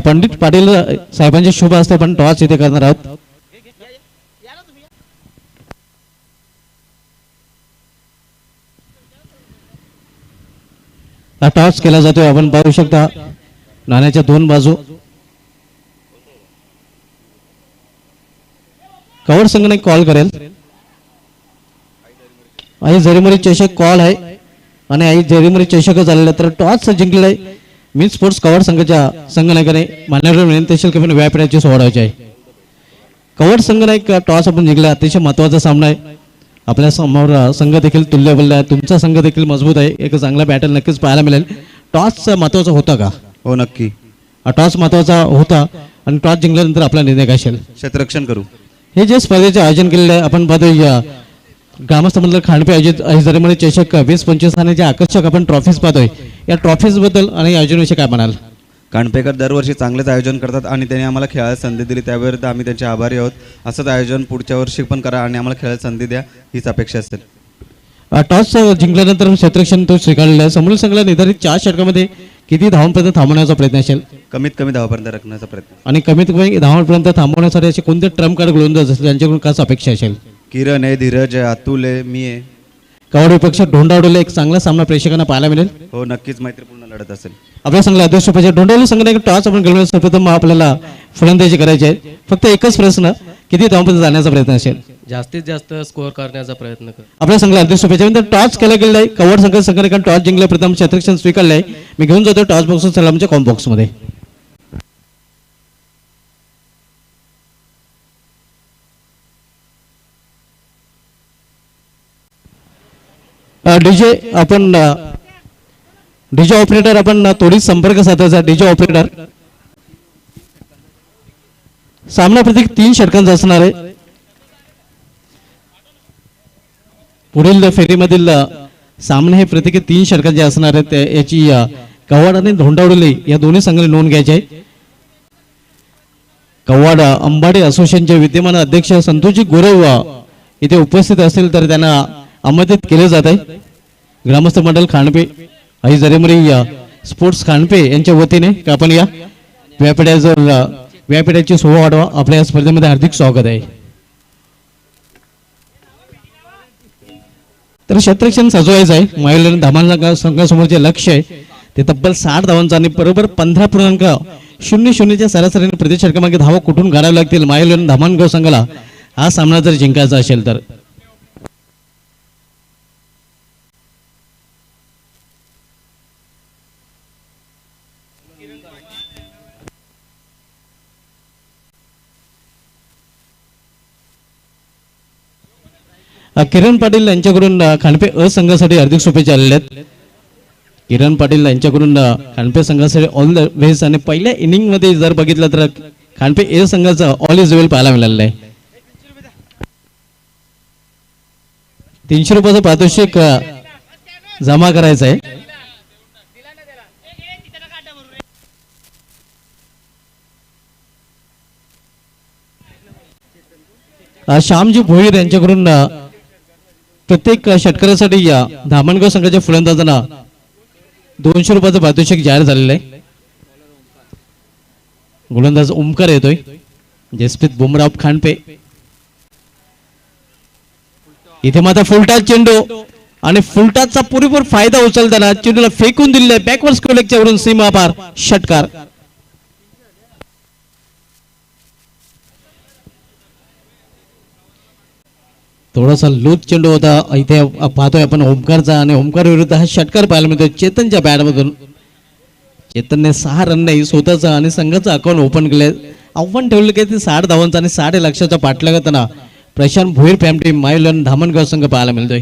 पंडित पाटील साहेबांचे शुभ हस्ते आपण टॉस इथे करणार आहोत. टॉस केला जातोय. आपण पाहू शकता नाण्याच्या 2 बाजू. कव्हर संघाने कॉल करेल. आई जरीमरी चषक कॉल आहे आणि आई जरीमरी चषकच आलेला. तर टॉस जिंकलेला आहे मिथ स्पोर्ट्स कव्हर संघाच्या संघनायकाने. मान्यवर विनंती असेल की आपण व्यापाराची सोडायची आहे. कव्हर संघनायक टॉस आपण जिंकला. अतिशय महत्वाचा सामना आहे. आपल्या समोर संघ देखील तुल्यबल आहे. तुमचा संघ देखील मजबूत आहे. एक चांगला बॅटल नक्कीच पाहायला मिळेल. टॉस महत्वाचा होता का? हो नक्की. टॉस महत्वाचा होता आणि टॉस जिंकल्यानंतर आपला निर्णय काय असेल? क्षेत्ररक्षण करू. हे जे स्पर्धेचे आयोजन केलेलं आहे आपण पाहतोय ग्रामस्थ मंडळ खानपे आयोजित जरीमरी चषक 20-25 आणि जे आकर्षक आपण ट्रॉफीज पाहतोय या ट्रॉफीज बद्दल आणि आयोजनाविषयी काय म्हणाल? कानपेकर दरवर्षी चांगलेच आयोजन करतात आणि त्यांनी आम्हाला खेळायला संधी दिली, त्याविरुद्ध आम्ही त्यांचे आभारी आहोत. असंच आयोजन पुढच्या वर्षी पण करा आणि आम्हाला खेळायला संधी द्या हीच अपेक्षा असेल. टॉस जिंकल्यानंतर क्षेत्ररक्षण तो स्वीकारलेला आहे. समोरील संघाला निर्धारित 4 षटकामध्ये किती धावांपर्यंत थांबवण्याचा प्रयत्न असेल? कमीत कमी धावापर्यंत राखण्याचा प्रयत्न. आणि कमीत कमी धावांपर्यंत थांबवण्यासाठी असे कोणते ट्रम्प कार्ड गोलंदाज असतील त्यांच्याकडून काय अपेक्षा असेल? किरण आहे, धीरज आहे, अतुल आहे, मी आहे. कवाड विपक्ष ढोंडावडीला एक चांगला सामना प्रेक्षकांना पाहायला मिळेल. हो नक्कीच मैत्रीपूर्ण लढत असेल. आपल्या संघाला अध्यक्ष पाहिजे. ढोंडावली संघाने टॉस आपण गेल्यानंतर सर्वप्रथम आपल्याला फलंदाजी करायची आहे. फक्त एकच प्रश्न, किती धावांपर्यंत जाण्याचा प्रयत्न असेल? जास्तीत जास्त स्कोअर करण्याचा प्रयत्न कर. आपल्या संघाला अध्यक्ष पाहिजे. टॉस केला गेला आहे. कवड संघाने टॉस जिंकले, प्रथम क्षेत्ररक्षण स्वीकारले आहे. मी घेऊन जातो टॉस बॉक्स सलामच्या कॉम बॉक्स मध्ये. डीजे आपण डीजे ऑपरेटर आपण त्वरित संपर्क साधायचा. डीजे ऑपरेटर सामना प्रत्येक 3 षटकांचा असणार आहे. पुढील फेरीमधील सामने हे प्रत्येकी 3 षटकांचे असणार आहेत. याची कव्वाड आणि ढोंडावडोली या दोन्ही संघाने नोंद घ्यायची आहे. कव्वाड अंबाडी असोसिएशनचे विद्यमान अध्यक्ष संतोषजी गुरव इथे उपस्थित असतील तर त्यांना आमंत्रित केले जात आहे. ग्रामस्थ मंडळ खानपे आई जरेमरी स्पोर्ट्स खानपे यांच्या वतीने आपण या व्यापीठाची शोभा वाढवा आपल्या या स्पर्धेमध्ये हार्दिक स्वागत आहे. तर क्षेत्ररक्षण सजवायचं आहे. मायलोन धामान संघासमोरचे लक्ष्य आहे ते तब्बल 60 धावांचं आणि बरोबर 15.00च्या सरासरीने प्रति षटकामागे धावा कुठून काढाव्या लागतील मायलोन धामानगाव संघाला हा सामना जर जिंकायचा असेल तर. किरण पाटील यांच्याकडून खानपे अ संघासाठी हार्दिक शुभेच्छा आलेल्या आहेत. किरण पाटील यांच्याकडून खानपे संघासाठी ऑल द बेस्ट. आणि पहिल्या इनिंग मध्ये जर बघितलं तर खानपे ए संघाचा ऑल इज वेल पाहायला मिळालेला आहे. 300 रुपयाचं पारितोषिक जमा करायचा आहे. श्यामजी भोईर यांच्याकडून प्रत्येक षटकारासाठी या धामणगाव संघाच्या फलंदाजांना 200 रुपयाचं पारितोषिक जाहीर झालेलं आहे. गोलंदाज ओमकार येतोय. जसप्रीत बुमराव खानपे इथे मात्र फुलटाच चेंडू आणि फुलटाचा पुरेपूर फायदा उचलताना चेंडूला फेकून दिलेला आहे. बॅकवर्ड स्कोलेकच्या वरून सीमा पार षटकार. थोडासा लूज चेंडू होता. इथे पाहतोय आपण ओमकारचा आणि ओमकार विरुद्ध हा षटकार पाहायला मिळतोय चेतनच्या बॅटमधून. चेतनने 6 रन नाही स्वतःचा आणि संघाचं अकाउंट ओपन केले. आव्हान ठेवलं की ते 60 धावांचा आणि 60 लक्षाचा पाठला करताना प्रशांत भोईर फॅमिली मायलन धामणगाव संघ पाहायला मिळतोय.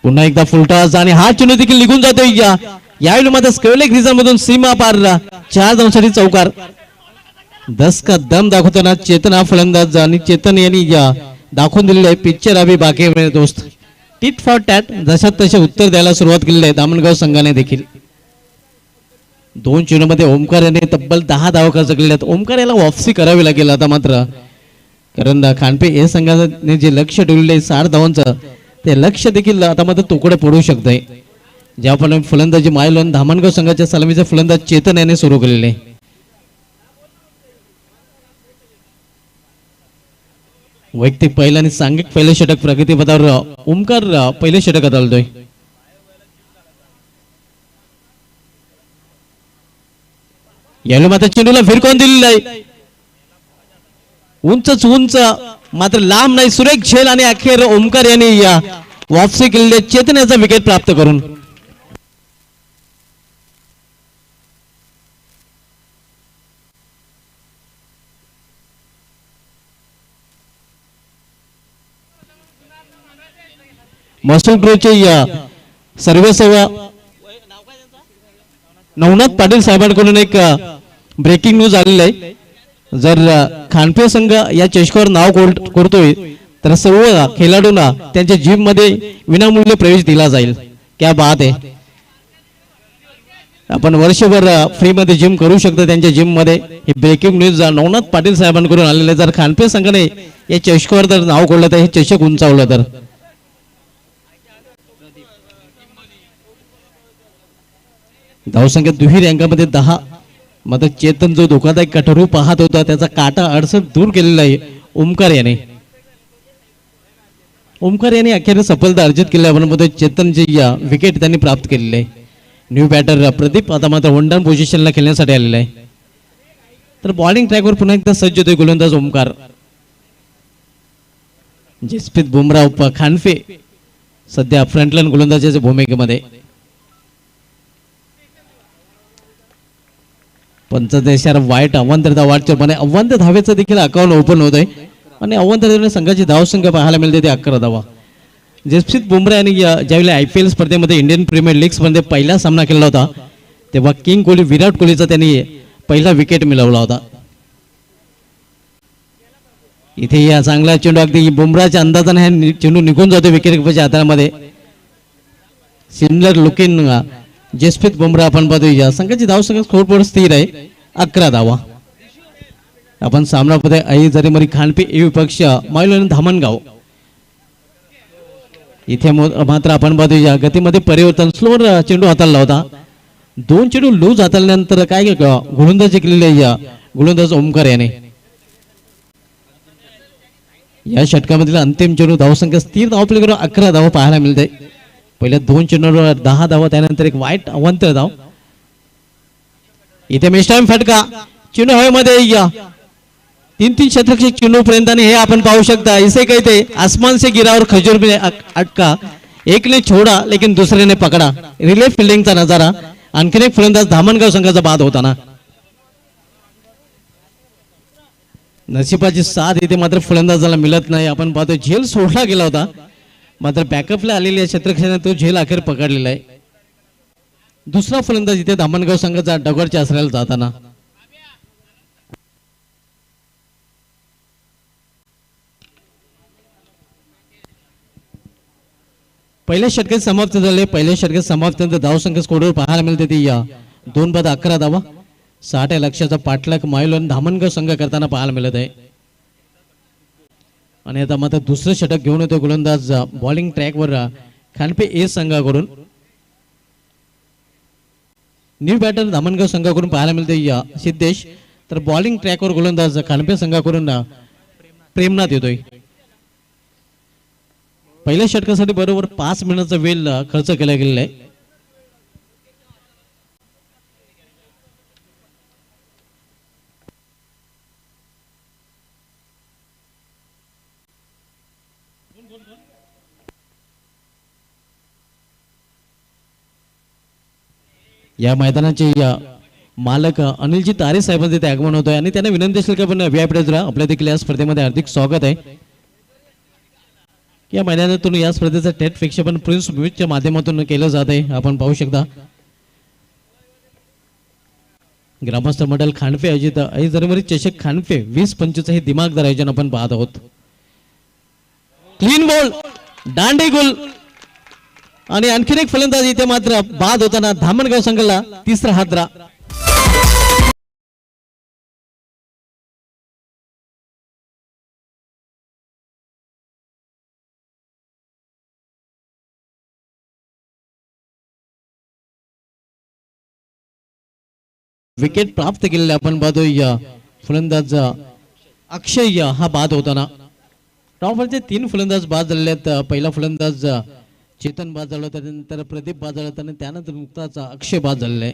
पुन्हा एकदा फुलटास आणि हा चेंडू देखील निघून जातोय. यावेळी मात्र स्क्वेअर रिझन मधून सीमा पार 4 धावांसाठी चौकार. 10 का दम दाखवताना चेतन हा फलंदाज आणि चेतन यांनी दाखवून दिलेले आहे पिक्चर अभि बाकी मेरे दोस्त. टिट फॉर टॅट जशा तसे उत्तर द्यायला सुरुवात केलेली आहे धामणगाव संघाने देखील. 2 चेंडूमध्ये ओमकार याने तब्बल 10 धावा खर्च केलेल्या आहेत. ओमकार याला वापसी करावी लागेल आता मात्र, कारण खानपे या संघाने जे लक्ष ठेवलेले आहे 60 धावांचं ते लक्ष देखील आता मात्र तोकडे पडू शकतंय. ज्याप्रमाणे फलंदाजी मायलन धामणगाव संघाच्या सलामीचा फलंदाज चेतन याने सुरू केलेले आहे. वैयक्तिक पहिला आणि सांघिक पहिले षटक प्रगतीपथावर ओमकार पहिले षटक हाताळतोय. यावेळी मात्र चेंडूला फिरकवून दिलेला आहे. उंचच उंच मात्र लांब नाही, सुरेख झेल आणि अखेर ओमकार यांनी वापसी केलेली आहे चेतन याचा विकेट प्राप्त करून. महसूल ग्रुपचे सर्वेसेवा नवनाथ पाटील साहेबांकडून एक ब्रेकिंग न्यूज आलेली आहे. जर खानपे संघ या चषकावर नाव करतोय तर सर्व खेळाडूंना त्यांच्या जिम मध्ये विनामूल्य प्रवेश दिला जाईल. क्या बात आहे. आपण वर्षभर फ्री मध्ये जिम करू शकतो त्यांच्या जिम मध्ये. ही ब्रेकिंग न्यूज नवनाथ पाटील साहेबांकडून आलेले. जर खानपे संघाने या चषकावर जर नाव कोरलं तर हे चषक उंचावलं तर. धावसंख्या दुहेरी अंकामध्ये 10. मात्र चेतन जो धोकादायक कठोर पाहत होता त्याचा काटा अडचण दूर केलेला आहे ओमकार याने. ओमकार याने अखेर सफलता अर्जित केल्याबरोबर चेतनची विकेट त्यांनी प्राप्त केलेली आहे. न्यू बॅटर प्रदीप आता मात्र वन डाऊन पोझिशनला खेळण्यासाठी आलेला आहे. तर बॉलिंग ट्रॅकवर पुन्हा एकदा सज्ज होतोय गोलंदाज ओमकार. जसप्रीत बुमराव खानफे सध्या फ्रंटलाईन गोलंदाजाच्या भूमिकेमध्ये. 45 वाईट अवांतर धावांच्या अवांतर धावेचं देखील अकाउंट ओपन होत आहे आणि अवांतर संघाची धावसंख्या पाहायला मिळते ते 11 धावा. जसप्रीत बुमराह यांनी ज्यावेळी IPL स्पर्धेमध्ये इंडियन प्रीमियर लीग मध्ये पहिला सामना केला होता तेव्हा किंग कोहली विराट कोहलीचा त्यांनी पहिला विकेट मिळवला होता. इथे या चांगला चेंडू अगदी बुमराहच्या अंदाजाने हा चेंडू निघून जातो विकेट किपरच्या हातामध्ये. सिमिलर लुकिंग जसप्रीत बुमराह आपण पाहतोय. संघाची धावसंख्या स्कोरबोर्ड स्थिर आहे 11 धावा. आपण सामना पाहतोय आई जरीमरी खानपे ए विपक्ष मायलन धामणगाव. इथे मात्र आपण पाहतोय गतीमध्ये परिवर्तन. स्लोवर चेंडू हाताळला होता. 2 चेंडू लूज हाताळल्यानंतर काय गोलंदाजी केलेली आहे गोलंदाज ओमकार याने. या षटकामधील अंतिम चेंडू धावसंख्या स्थिर धावपलीकडून 11 धावा पाहायला मिळते. पहिल्या 2 चेंडूवर 10 धावा त्यानंतर एक वाईट अवांतर धाव. इथे मिस्टाईम फटका चेंडू हवेमध्ये 3-3 शतरक्षक चेंडू पर्यंत आणि हे आपण पाहू शकता. इसे कहते आसमान से गिरा और खजूर में अटका, एक ने छोड़ा लेकिन दूसरे ने पकड़ा. रिले फिल्डिंगचा नजारा. आणखीन एक फलंदाज धामणगाव संघाचा बाद होताना. नशिबाची साथ इथे मात्र फलंदाजाला मिळत नाही. आपण पाहतो झेल सोडला गेला होता मात्र बॅकअपला आलेल्या क्षेत्ररक्षणाने तो झेल अखेर पकडलेला आहे. दुसरा फलंदाज इथे धामणगाव संघाचा डगरच्या आसऱ्याला जाताना पहिल्या षटकात समाप्त झाले. पहिल्या षटकात समाप्त धावसंख्या स्कोरवर पाहायला मिळते ती या 2 बाद 11 धावा. 60 या लक्ष्याचा पाठलाग मायलोन धामणगाव संघ करताना पाहायला मिळत आहे. आणि आता मात्र दुसरं षटक घेऊन येतो गोलंदाज बॉलिंग ट्रॅकवर खानपे ए संघाकडून. न्यू बॅटर धामणगाव संघाकडून पाहायला मिळते या सिद्धेश, तर बॉलिंग ट्रॅकवर गोलंदाज खानपे संघाकडून प्रेमनाथ येतोय. पहिल्या षटकासाठी बरोबर 5 मिनिटाचा वेळ खर्च केला गेलेला आहे. या मैदानाचे या मालक अनिलजी तारे साहेबांचे ते आगमन होत आहे आणि त्यांना विनंती असेल की आपण व्हीआयपी आपल्या देखील या स्पर्धेमध्ये हार्दिक स्वागत आहे. या मैदानातून या स्पर्धेचं थेट प्रक्षेपण प्रिन्स म्यूजच्या माध्यमातून केलं जात आहे. आपण पाहू शकता ग्रामस्थ मंडळ खानपे अजित जरमरी चषक खानपे 20-25 हे दिमागदार आयोजन आपण पाहत आहोत. क्लीन बॉल दांडी गोल आणि आणखीन एक फलंदाज इथे मात्र बाद होताना धामणगाव संघाला तिसरा हादरा. विकेट प्राप्त केलेले आपण पाहतोय या फलंदाज अक्षय हा बाद होताना. टॉपवरचे 3 फलंदाज बाद झालेले आहेत. पहिला फलंदाज चेतन बाद झाला, त्यानंतर प्रदीप बाद झाला आणि त्यानंतर नुकताच अक्षय बाद झालेला आहे.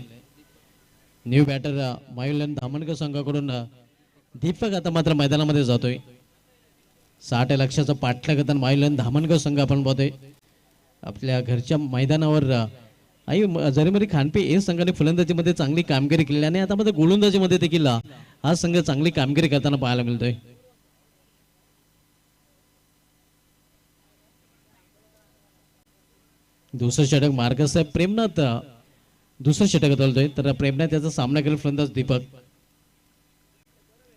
न्यू बॅटर मायुलन धामणगाव संघाकडून दीपक आता मात्र मैदानामध्ये जातोय. 60 या लक्ष्याचा पाठलाग करताना मायुलन धामणगाव संघ आपण पाहतोय आपल्या घरच्या मैदानावर. आई जरीमरी खानपे ए संघाने फलंदाजीमध्ये चांगली कामगिरी केली आणि आता मध्ये गोलंदाजीमध्ये देखील हा संघ चांगली कामगिरी करताना पाहायला मिळतोय. दुसरं षटक मार्गसाहेब प्रेमनाथ दुसरं षटक चालतोय, तर प्रेमनाथ याचा सामना केला फलंदाज दीपक.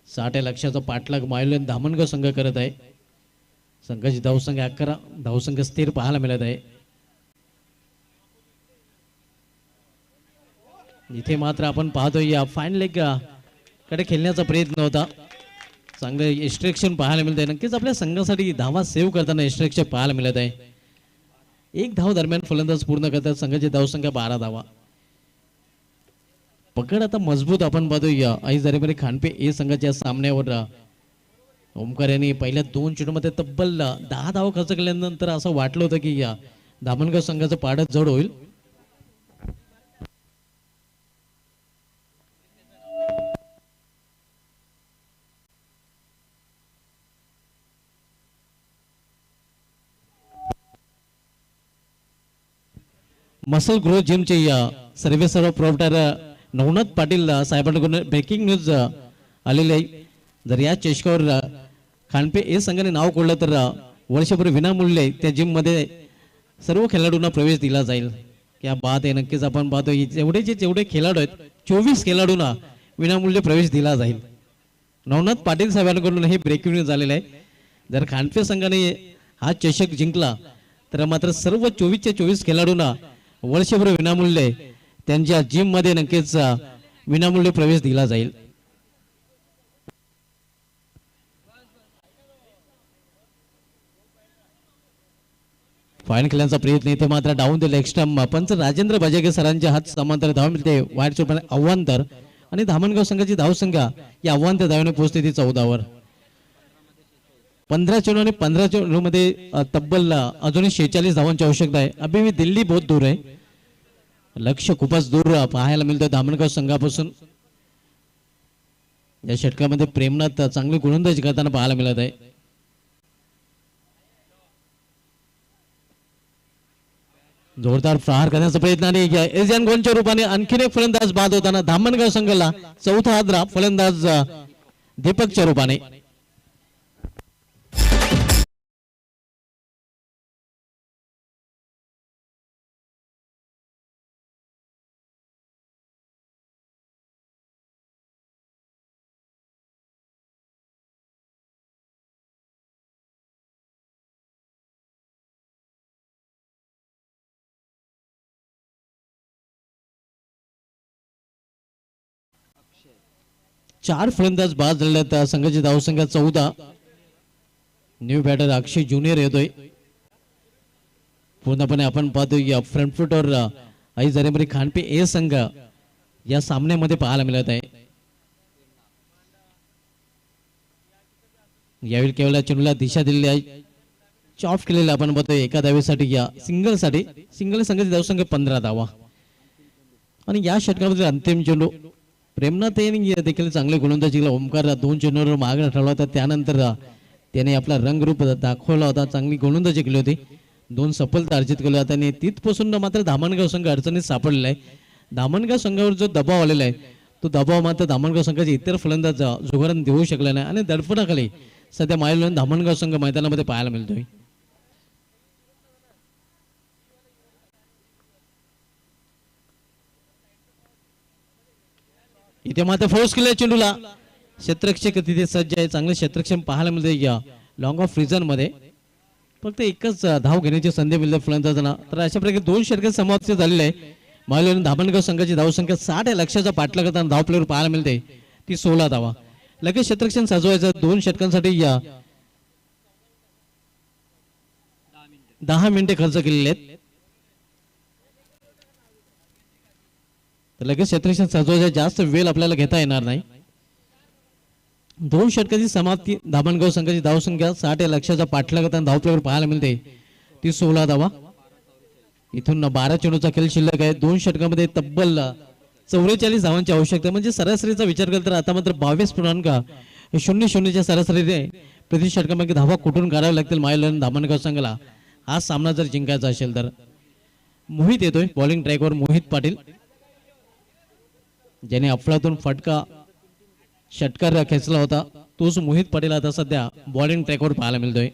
60 या लक्ष्याचा पाठलाग मायुलन धामणगाव संघ करत आहे. संघाची धावसंख्या 11 धावसंख्या स्थिर पाहायला मिळत आहे. इथे मात्र आपण पाहतोय या फाईन लेग कडे खेळण्याचा प्रयत्न होता. चांगलं इन्स्ट्रक्शन पाहायला मिळत आहे. नक्कीच आपल्या संघासाठी धावा सेव्ह करताना इन्स्ट्रक्शन पाहायला मिळत आहे. 1 धाव दरम्यान फलंदाज पूर्ण करतात. संघाची धावसंख्या 12 धावा. पकड आता मजबूत आपण पाहतोय आई जरीमरी खानपे ए संघाच्या सामन्यावर. ओमकार यांनी पहिल्या 2 चेंडूमध्ये तब्बल 10 धावा खर्च केल्यानंतर असं वाटलं होतं की या धामणगाव संघाचं पाडत जड होईल. मसल ग्रो जिमचे सर्व प्रोप्रायटर नवनाथ पाटील साहेबांकडून ब्रेकिंग न्यूज आलेली आहे. जर या चषकावर खानपे ए संघाने नाव कोडलं तर वर्षभर विनामूल्य त्या जिम मध्ये सर्व खेळाडूंना प्रवेश दिला जाईल. या बात आहे. नक्कीच आपण पाहतो जेवढे खेळाडू आहेत 24 खेळाडूंना विनामूल्य प्रवेश दिला जाईल. नवनाथ पाटील साहेबांकडून हे ब्रेकिंग न्यूज आलेलं आहे. जर खानपे संघाने हा चषक जिंकला तर मात्र सर्व 24च्या 24 खेळाडूंना वर्षभर विनामूल्य त्यांच्या जिम मध्ये नक्कीच विनामूल्य प्रवेश दिला जाईल. फाईन खेळण्याचा प्रयत्न इथे मात्र डाऊन द लेग स्टंप. पंच राजेंद्र बजागे सरांच्या हात समांतर धाव मिळते. वाईट चुपाने अव्वांतर आणि धामणगाव संघाची धावसंख्या या अव्वांतर धावेने पोहोचते ती 14 वर. 15 चेंडू आणि 15 चेंडू मध्ये तब्बल अजूनही 46 धावांची आवश्यकता आहे. अभी भी दिल्ली बहुत दूर आहे. लक्ष खूपच दूर पाहायला मिळतं धामणगाव संघापासून. या षटकामध्ये प्रेमनाथ चांगली गोलंदाजी करताना पाहायला मिळत आहे. जोरदार प्रहार करण्याचा प्रयत्न आणि एजियन गोलच्या रूपाने आणखीन एक फलंदाज बाद होताना धामणगाव संघाला चौथा हादरा फलंदाज दीपकच्या रूपाने. 4 फलंदाज बाद झालेले आहेत. संघाची धावसंख्या 14. न्यू बॅटर अक्षय ज्युनियर येतोय. पूर्णपणे आपण पाहतो या फ्रंट फुटवर आई जरेमरी खानपे ए संघ या सामन्यामध्ये पाहायला मिळत आहे. यावेळी केवळ चेंडूला दिशा दिलेली आहे. चॉप केलेला आपण पाहतोय एका धावेसाठी या सिंगल संघाची धावसंख्या 15 धावा. आणि या षटकामध्ये अंतिम चेंडू प्रेमनाथ यांनी देखील चांगले गोलंदाजी केला. ओमकार 2 चेंडूवर मागे ठेवला होता. त्यानंतर त्याने आपला रंगरूप दाखवला होता. चांगली गोलंदाजी केली होती. 2 सफलता अर्जित केल्या होत्या आणि तिथपासून मात्र धामणगाव संघ अडचणीत सापडलेला आहे. धामणगाव संघावर जो दबाव आलेला आहे तो दबाव मात्र धामणगाव संघाचे इतर फलंदाज जुगारांना देऊ शकला नाही आणि दडपणाखाली सध्या मायलोन धामणगाव संघ मैदानामध्ये पाहायला मिळतोय. इथे मात्र फोर्स केला चेंडूला. क्षेत्ररक्षक तिथे सज्ज आहे. चांगले क्षेत्ररक्षण पाहायला मिळते या लॉंग ऑफ रिझन मध्ये. फक्त एकच धाव घेण्याची संधी मिळते फलंदाजांना. तर अशा प्रकारे 2 षटके समाप्त झालेले आहे. मायलोन धामणगाव संघाची धावसंख्या 60 आहे. लक्षाचा पाठला करताना धाव प्लेअर पाहायला मिळते ती 16 धावा. लगेच क्षेत्ररक्षण सजवायचं 2 षटकांसाठी या 10 मिनिटे खर्च केलेले आहेत. तर लगेच क्षेत्ररक्षण सजवायचं जास्त वेळ आपल्याला घेता येणार नाही. 2 षटकाची समाप्ती. धामणगाव संघाची धावसंख्या 60 आहे. लक्षाचा पाठला करताना धाव प्लेअर पाहायला मिळते ती 16 धावा. इथून 12 चेंडूचा खेळ शिल्लक आहे. 2 षटकामध्ये तब्बल 44 धावांची आवश्यकता. म्हणजे सरासरीचा विचार केला तर आता मात्र 22.00च्या सरासरीने प्रति षटकामागे धावा कुठून काढाव्या लागतील मायलोन धामणगाव संघाला हा सामना जर जिंकायचा असेल तर. मोहित येतोय बॉलिंग ट्रॅकवर. मोहित पाटील ज्याने अफलातून फटका षटकार खेचला होता तोच मोहित पाटील आता सध्या बॉलिंग ट्रॅकवर पाहायला मिळतोय.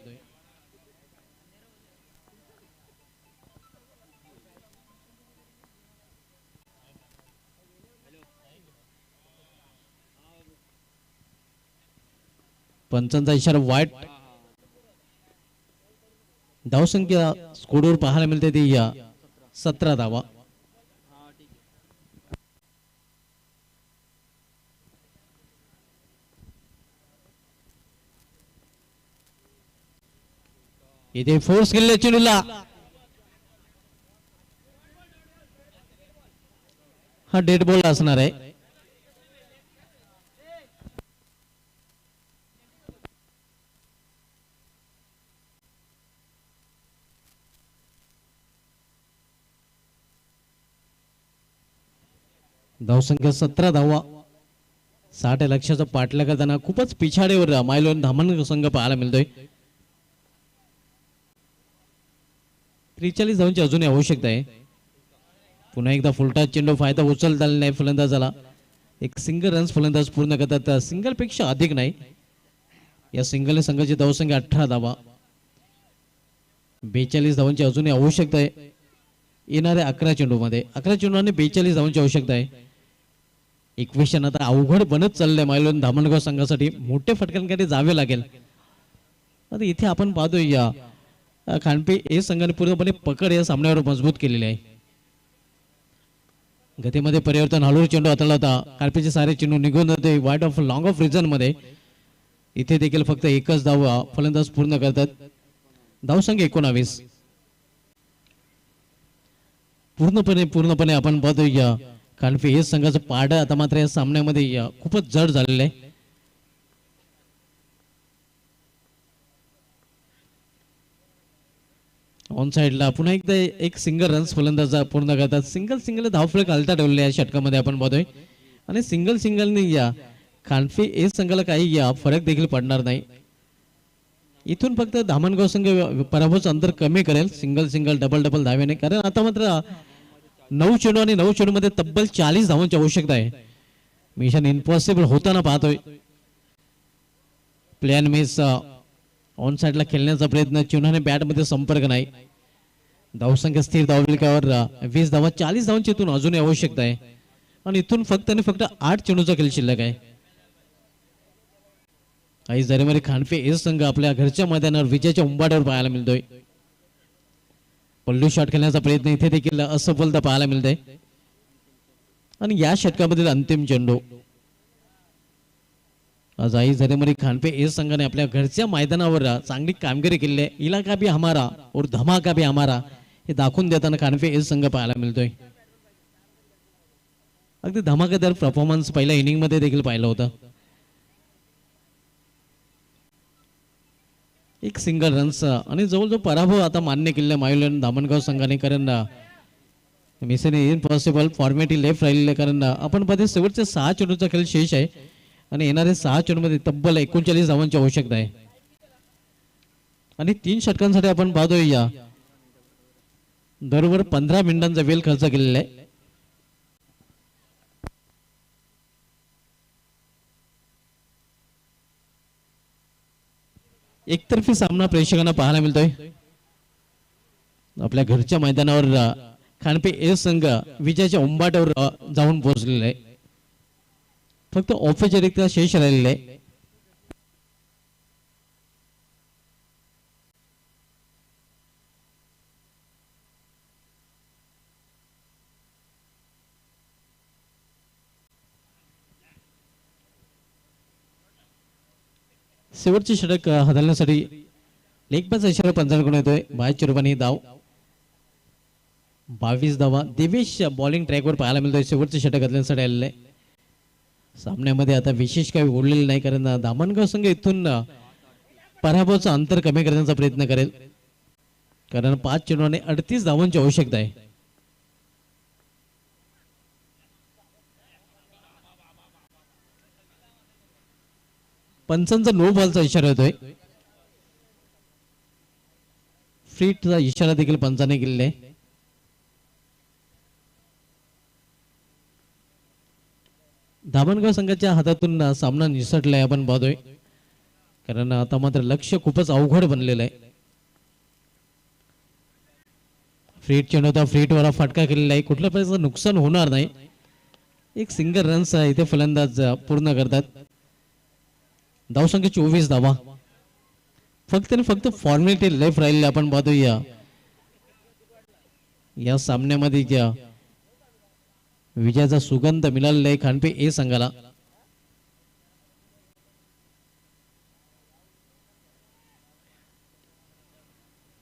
पंचांचा इशारा वाईट. धावसंख्या स्कोरवर पाहायला मिळते ती या 17 धावा. इथे फोर्स केलेल्या चेंडूला हा डेड बॉल असणार आहे. धावसंख्या 17 धावा. 60 लक्षाचा पाठला करताना खूपच पिछाडीवर मायलोन धामणगाव संघ पाहायला मिळतोय. 43 धावांची अजूनही आवश्यकता आहे. पुन्हा एकदा फुलटाच चेंडू. फायदा उचलता आला नाही फलंदाजाला. एक सिंगल रन्स फलंदाज पूर्ण करतात. सिंगल पेक्षा अधिक नाही. या सिंगल संघाची धावसंख्या 18 धावा. 42 धावांची अजूनही आवश्यकता आहे. येणाऱ्या 11 चेंडूमध्ये 11 चेंडूने 42 धावांची आवश्यकता आहे. 21 आता अवघड बनत चाललंय मायलोन धामणगाव संघासाठी. मोठे फटक्यांकडे जावे लागेल. आता इथे आपण पाहतोय या खानपे हे संघाने पूर्णपणे पकड या सामन्यावर मजबूत केलेले आहे. गतीमध्ये परिवर्तन. हळूहळू चेंडू हाताळला होता. खानपेचे सारे चेंडू निघून जाते वाईट ऑफ लॉंग ऑफ रिझन मध्ये. इथे देखील फक्त एकच धाव फलंदाज पूर्ण करतात. धावसंख्या 19. पूर्णपणे आपण पाहतोय या खानपे हे संघाचं पारड आता मात्र या सामन्यामध्ये खूपच जड झालेलं आहे. ऑन साइडला पुन्हा एकदा एक सिंगल रन्स फलंदाज पूर्ण करतात. सिंगल धावफलक हलता ठेवलेला या षटकामध्ये आपण पाहतोय. आणि सिंगलने या खानपे हे संघाला काही या फरक देखील पडणार नाही. इथून फक्त धामणगाव संघ पराभवाचं अंतर कमी करेल सिंगल डबल धाव्याने. कारण आता मात्र 9 चेंडू आणि 9 चेंडू मध्ये तब्बल 40 धावांची आवश्यकता आहे. मिशन इम्पॉसिबल होताना पाहतोय. Plan miss. ऑन साइडला खेळण्याचा प्रयत्न. चेंडूने बॅटमध्ये संपर्क नाही. धावसंख्या स्थिर धावलिकावर 20 धावा. 40 धावांची इथून अजूनही आवश्यकता आहे. आणि इथून फक्त 8 चेंडूचा खेळ शिल्लक आहे. आई जरेमरी खानपे हे संघ आपल्या घरच्या मैदानावर विजयाच्या उंबाड्यावर पाहायला मिळतोय. पल्लू शॉट खेळण्याचा प्रयत्न इथे देखील असफलता पाहायला मिळते. आणि या षटकामधील अंतिम चेंडू आज आई झरेमरी खानपे एस संघाने आपल्या घरच्या मैदानावर चांगली कामगिरी केली आहे. इलाका भी हमारा और धमाका भी हमारा हे दाखवून देताना खानपे एस संघ पाहायला मिळतोय. अगदी धमाकेदार परफॉर्मन्स पहिल्या इनिंग मध्ये देखील पाहिलं होतं. एक सिंगल रन्स आणि जवळजवळ पराभव आता मान्य केलेला मायुलन धामणगाव संघाने. कारण मिशन इम्पॉसिबल फॉर्मॅटी लेफ्ट राहिलेलं आहे. कारण आपण पाहते शेवटचे 6 चेंडूचा खेळ शेष आहे आणि येणारे 6 चेंडूमध्ये तब्बल 39 धावांची आवश्यकता आहे आणि 3 षटकांसाठी आपण पाहतोय या बरोबर 15 मिनिटांचा वेळ खर्च केलेला आहे. एकतर्फी सामना प्रेक्षकांना पाहायला मिळतोय. आपल्या घरच्या मैदानावर खानपे एस संघ विजयाच्या उंबाट्यावर जाऊन पोहोचलेला आहे. फक्त औपचारिकता शेष राहिलेला आहे. शेवटचे षटक हाताळण्यासाठी लेगपासचा इशारा पंचांकडून येतोय. 22 रुपयांनी धाव 22 धावा देवेश बॉलिंग ट्रॅकवर पाहायला मिळतोय. शेवटचे षटक हाताळण्यासाठी आलेलं आहे. सामन्यामध्ये आता विशेष काही ओढलेलं नाही कारण धामणगाव संघ इथून पराभवाचं अंतर कमी करण्याचा प्रयत्न करेल. कारण 5 चेंडूने 38 धावांची आवश्यकता आहे. पंचांचा नो बॉलचा इशारा येतोय. फ्रीटचा इशारा देखील पंचाने केलेला आहे. धामणगाव संघाच्या हातातून सामना निसटलाय आपण पाहतोय. कारण आता मात्र लक्ष खूपच अवघड बनलेलं आहे. फ्रीट चेंडू होता, फ्रीटवर फटका केलेला आहे. कुठल्या प्रकारचं नुकसान होणार नाही. एक सिंगल रन्स इथे फलंदाज पूर्ण करतात. धावसंख्या 24 धावा. फक्त आणि फक्त फॉर्मॅलिटी लेफ्ट राहिलेले आपण पाहतोय. या सामन्यामध्ये विजयाचा सुगंध मिळालेला आहे खानपे ए संघाला.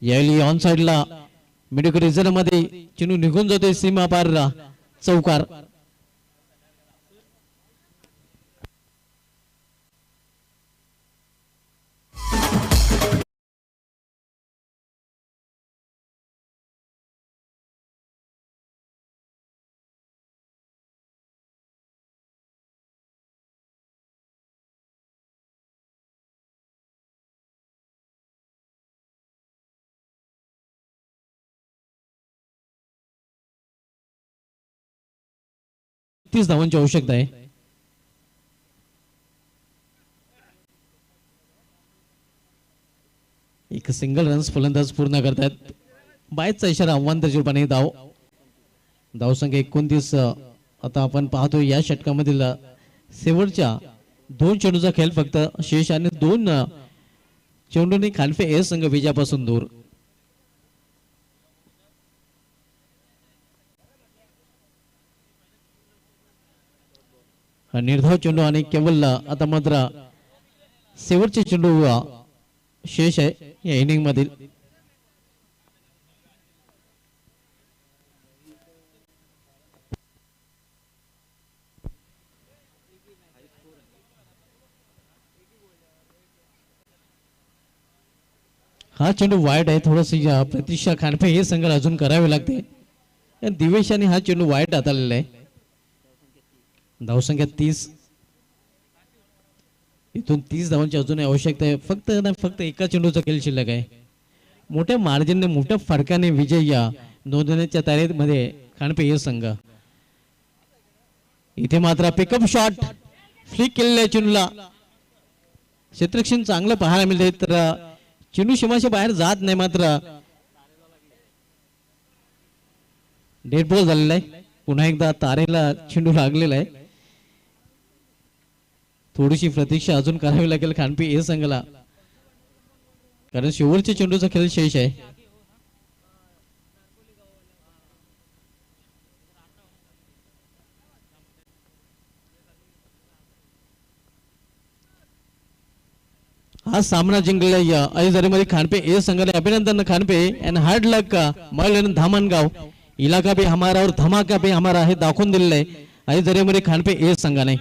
यावेळी ऑन साइडला मिडक रिझर्व मध्ये चेंडू निघून जातोय सीमा पार चौकार. धावांची आवश्यकता आहे. एक सिंगल रन्स फलंदाज पूर्ण करतात. बायचा इशारा अव्वांतर रूपाने धाव. धावसंख्या 29. आता आपण पाहतो या षटकामधील शेवटच्या 2 चेंडूचा खेळ फक्त शेष आणि 2 चेंडूंनी खानपे ए संघ विजयापासून दूर. निर्धाव चेंडू आणि केवळ आता मात्र शेवटचे चेंडू शेष आहे या इनिंग मधील. हा चेंडू वाईट आहे. थोडस प्रतीक्षा खानपे हे संघ अजून करावे लागते. दिवेशाने हा चेंडू वाईट हाताळलेला आहे. धावसंख्या 30. इथून 30 धावांची अजून आवश्यकता आहे. फक्त एका चेंडूचा खेळ शिल्लक आहे. मोठ्या मार्जिनने मोठ्या फरकाने विजय या नोंदवण्याच्या तयारीमध्ये खानपे हे संघ. इथे मात्र पिकअप शॉट फ्लिक केलेल्या चेंडूला क्षेत्ररक्षण चांगलं पाहायला मिळते. तर चेंडू सीमाच्या बाहेर जात नाही. मात्र डेड बॉल झालेला आहे. पुन्हा एकदा तारेला चेंडू लागलेला आहे. थोडीशी प्रतीक्षा अजून करावी लागेल खानपे ए संघाला कारण शेवटच्या चेंडूचा खेळ शेष आहे. हा सामना जिंकलेला अलीजरीमध्ये खानपे ए संघाला अभिनंदन खानपे एंड हार्ड लक का मॉल धामणगाव इलाका भी हमारा और धमाका भी हमारा हे दाखवून दिलेलं आहे अलीजरीमध्ये खानपे ए संघाने.